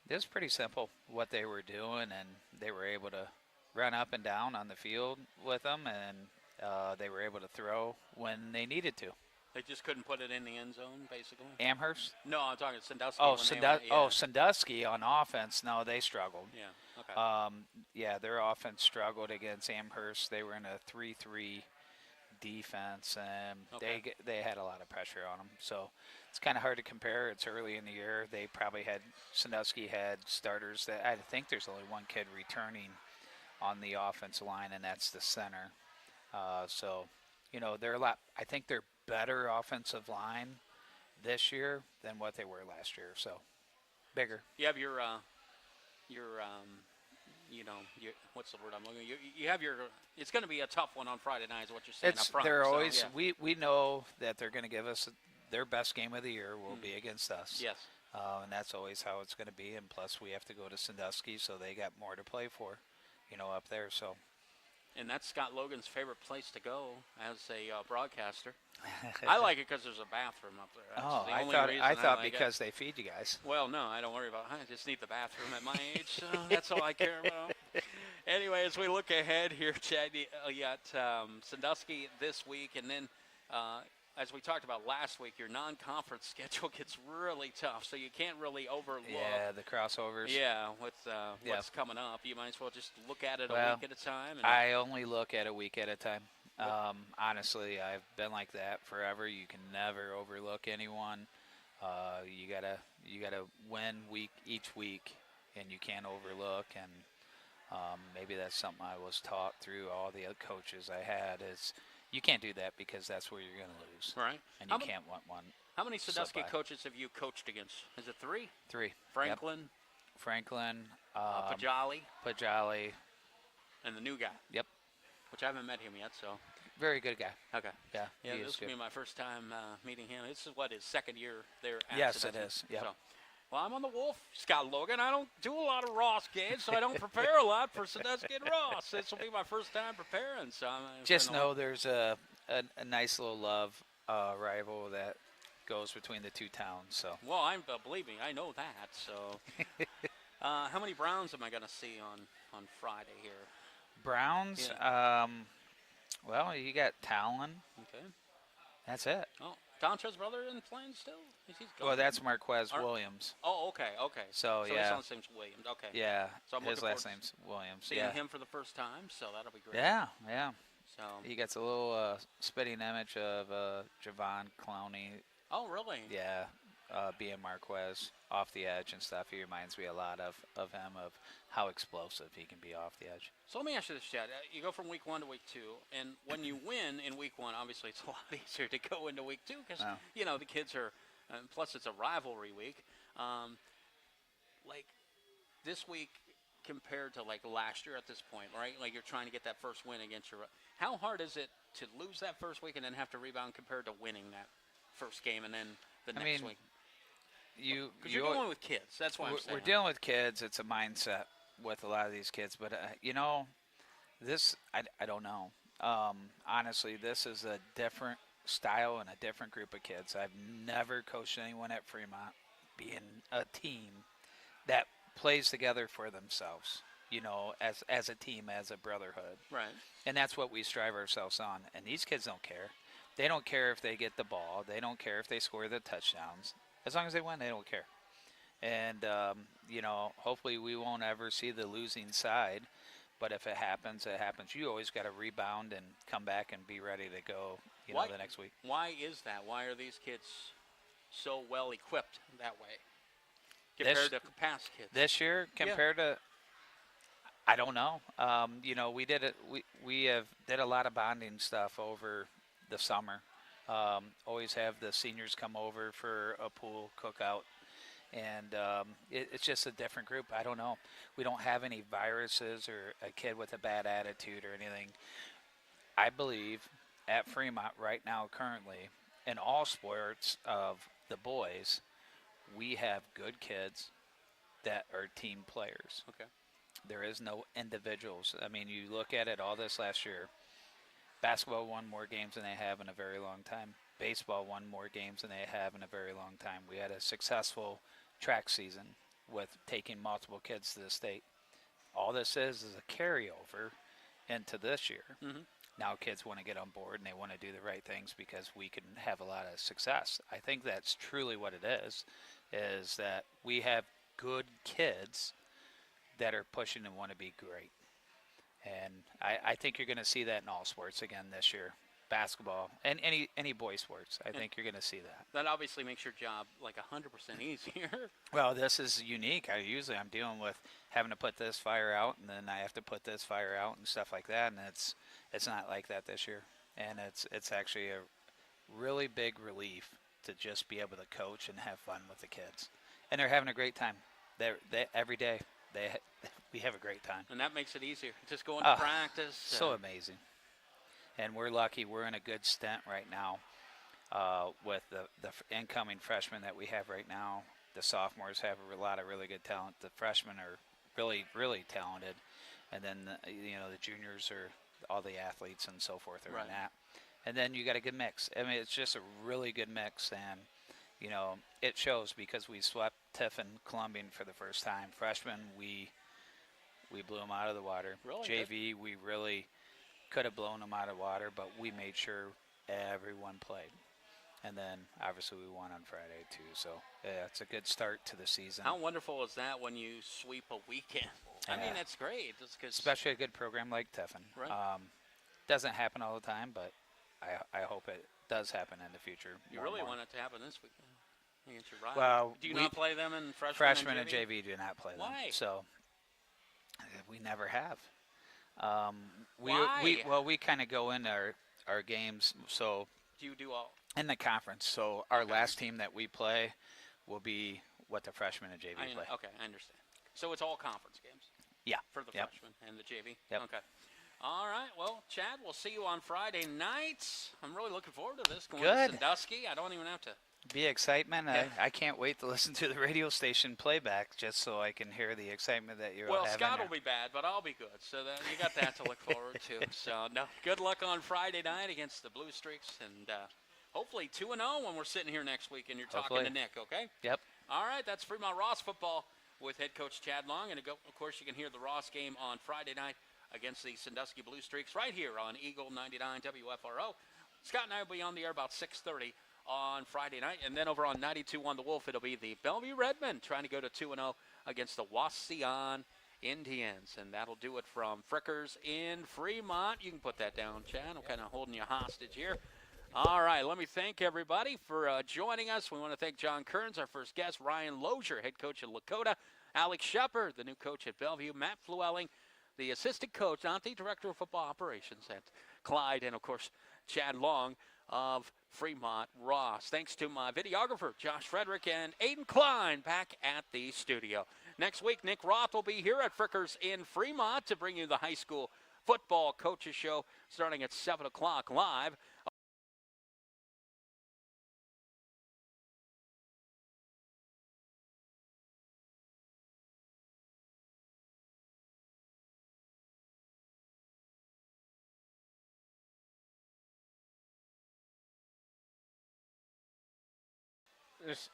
It was pretty simple what they were doing, and they were able to run up and down on the field with them, and they were able to throw when they needed to. They just couldn't put it in the end zone, basically. Amherst? No, I'm talking Sandusky. Oh, when they went- yeah. Sandusky on offense. No, they struggled. Yeah. Okay. Yeah, their offense struggled against Amherst. They were in a 3-3 defense, and Okay. they had a lot of pressure on them. So it's kind of hard to compare. It's early in the year. They probably had Sandusky had starters that I think there's only one kid returning on the offensive line, and that's the center. So they're a lot. I think they're better offensive line this year than what they were last year. So bigger. You have your what's the word I'm looking? You have your. It's going to be a tough one on Friday night, is what you're saying up front. They're so, always yeah. we know that they're going to give us their best game of the year will be against us. Yes. And that's always how it's going to be. And plus, we have to go to Sandusky, so they got more to play for, up there. So. And that's Scott Logan's favorite place to go as a broadcaster. I like it because there's a bathroom up there. That's the only reason I thought like because they feed you guys. Well, no, I don't worry about it. I just need the bathroom at my age, so that's all I care about. Anyway, as we look ahead here, Chad, you got Sandusky this week, and then as we talked about last week, your non-conference schedule gets really tough, so you can't really overlook. Yeah, the crossovers. Yeah, with what's coming up, you might as well just look at it a week at a time. And I only look at a week at a time. Honestly, I've been like that forever. You can never overlook anyone. You gotta win each week, and you can't overlook. And maybe that's something I was taught through all the other coaches I had is you can't do that because that's where you're gonna lose. Right. And you can't want one. How many Sandusky by. coaches have you coached against? Is it 3? 3. Franklin, Yep. Franklin, Pajali, and the new guy. Yep. Which I haven't met him yet, so. Very good guy. Okay. Yeah. Yeah, he is this will good. be my first time meeting him. This is his second year there at Yes, it Sandusky. is. Yep. So, well, I'm on the Wolf, Scott Logan. I don't do a lot of Ross games, so I don't prepare a lot for Sandusky and Ross. This will be my first time preparing. So Just know there's a nice little love rival that goes between the two towns. So Well, believe me, I know that. So, how many Browns am I going to see on Friday here? Browns. Well, you got Talon. Okay. That's it. Oh, Dontra's brother in playing still? He's gone. Well, that's Marquez Ar- Williams. Oh, okay. So, his yeah. last name's Williams. Okay. Yeah. So I'm his looking last forward name's Williams. Seeing Yeah. him for the first time, so that'll be great. Yeah. Yeah. So. He gets a little spitting image of Javon Clowney. Oh, really? Yeah. being Marquez off the edge and stuff. He reminds me a lot of him, of how explosive he can be off the edge. So let me ask you this, Chad. You go from week 1 to week 2, and when you win in week 1, obviously it's a lot easier to go into week 2 because, Wow. you know, the kids are, plus it's a rivalry week. Like this week compared to like last year at this point, right? Like you're trying to get that first win against your, how hard is it to lose that first week and then have to rebound compared to winning that first game and then the next week? Because you're dealing with kids. That's why I'm saying. We're dealing with kids. It's a mindset with a lot of these kids. But, you know, this, I don't know. Honestly, this is a different style and a different group of kids. I've never coached anyone at Fremont being a team that plays together for themselves, you know, as a team, as a brotherhood. Right. And that's what we strive ourselves on. And these kids don't care. They don't care if they get the ball. They don't care if they score the touchdowns. As long as they win, they don't care. And, you know, hopefully we won't ever see the losing side. But if it happens, it happens. You always got to rebound and come back and be ready to go, you know, the next week. Why is that? Why are these kids so well equipped that way compared to past kids? This year compared to, I don't know. You know, we did it. We did a lot of bonding stuff over the summer. Always have the seniors come over for a pool cookout. And it's just a different group. I don't know. We don't have any viruses or a kid with a bad attitude or anything. I believe at Fremont right now currently, in all sports of the boys, we have good kids that are team players. Okay. There is no individuals. I mean, you look at it all this last year. Basketball won more games than they have in a very long time. Baseball won more games than they have in a very long time. We had a successful track season with taking multiple kids to the state. All this is a carryover into this year. Mm-hmm. Now kids want to get on board and they want to do the right things because we can have a lot of success. I think that's truly what it is that we have good kids that are pushing and want to be great. And I think you're going to see that in all sports again this year. Basketball and any boy sports. I think you're going to see that. That obviously makes your job like 100% easier. Well, this is unique. I'm dealing with having to put this fire out, and then I have to put this fire out and stuff like that, and it's not like that this year. And it's actually a really big relief to just be able to coach and have fun with the kids, and they're having a great time. They every day we have a great time, and that makes it easier. Just going to practice. So amazing. And we're lucky. We're in a good stint right now with the incoming freshmen that we have right now. The sophomores have a lot of really good talent. The freshmen are really, really talented. And then, the juniors are all the athletes and so forth are in that. And then you got a good mix. I mean, it's just a really good mix. And, it shows because we swept Tiffin Columbian for the first time. Freshmen, we blew them out of the water. Really? JV, we really could have blown them out of water, but we made sure everyone played. And then, obviously, we won on Friday, too. So, it's a good start to the season. How wonderful is that when you sweep a weekend? I mean, that's great. Especially a good program like Tiffin. Right. Doesn't happen all the time, but I hope it does happen in the future. You really want it to happen this weekend against your rival. Well, do you not play them in freshman Freshmen and JV do not play them. Why? So, we never have. Why? We kind of go into our games. So do you do all in the conference? So our last team that we play will be what the freshmen and JV play. Okay, I understand. So it's all conference games. Yeah. For the freshmen and the JV. Yep. Okay. All right. Well, Chad, we'll see you on Friday nights. I'm really looking forward to this. Going to Sandusky. I don't even have to. Be excitement. Yeah. I can't wait to listen to the radio station playback just so I can hear the excitement that you're all having. Well, Scott there. will be bad, but I'll be good. So you got that to look forward to. So, no, good luck on Friday night against the Blue Streaks. And hopefully 2-0 when we're sitting here next week and you're talking to Nick, okay? Yep. All right, that's Fremont Ross football with head coach Chad Long. And, of course, you can hear the Ross game on Friday night against the Sandusky Blue Streaks right here on Eagle 99 WFRO. Scott and I will be on the air about 6:30 on Friday night. And then over on 92.1 The Wolf, it'll be the Bellevue Redmen trying to go to 2-0 against the Wauseon Indians. And that'll do it from Frickers in Fremont. You can put that down, Chad. I'm kind of holding you hostage here. All right, let me thank everybody for joining us. We want to thank John Kearns, our first guest, Ryan Lozier, head coach at Lakota, Alex Shepard, the new coach at Bellevue, Matt Flewelling, the assistant coach, not the director of football operations at Clyde, and, of course, Chad Long of Fremont Ross. Thanks to my videographer, Josh Frederick, and Aiden Klein back at the studio. Next week, Nick Roth will be here at Frickers in Fremont to bring you the high school football coaches show starting at 7 o'clock live.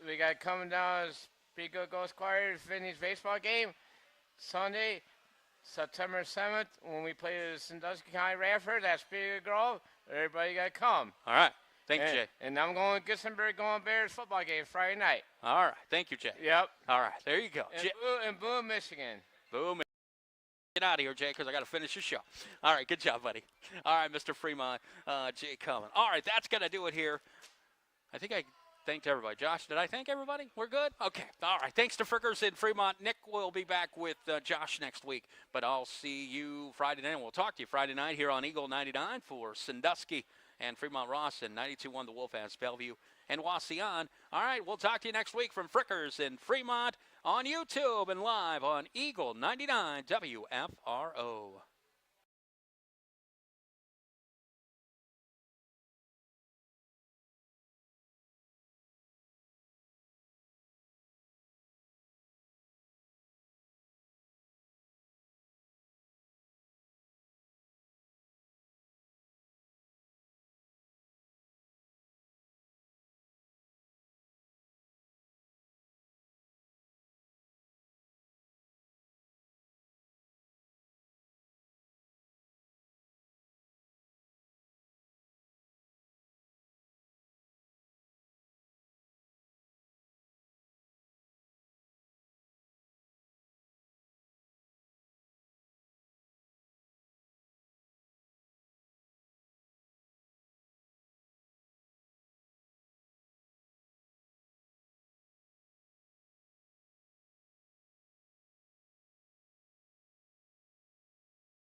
We got coming down as Be Good Go Squire Finney's baseball game Sunday, September 7th, when we play the Sandusky County Radford. That's Be Good Grove. Everybody got to come. All right. Thank you, Jay. And I'm going to Gitzenberg going Bears football game Friday night. All right. Thank you, Jay. Yep. All right. There you go. In Boone, Michigan. Boom. Get out of here, Jay, because I got to finish the show. All right. Good job, buddy. All right, Mr. Fremont, Jay Cullen. All right. That's going to do it here. I think I thanked everybody. Josh, did I thank everybody? We're good? Okay. All right. Thanks to Frickers in Fremont. Nick will be back with Josh next week, but I'll see you Friday night. We'll talk to you Friday night here on Eagle 99 for Sandusky and Fremont Ross and 92.1 The Wolf as Bellevue and Wasion. All right. We'll talk to you next week from Frickers in Fremont on YouTube and live on Eagle 99 WFRO.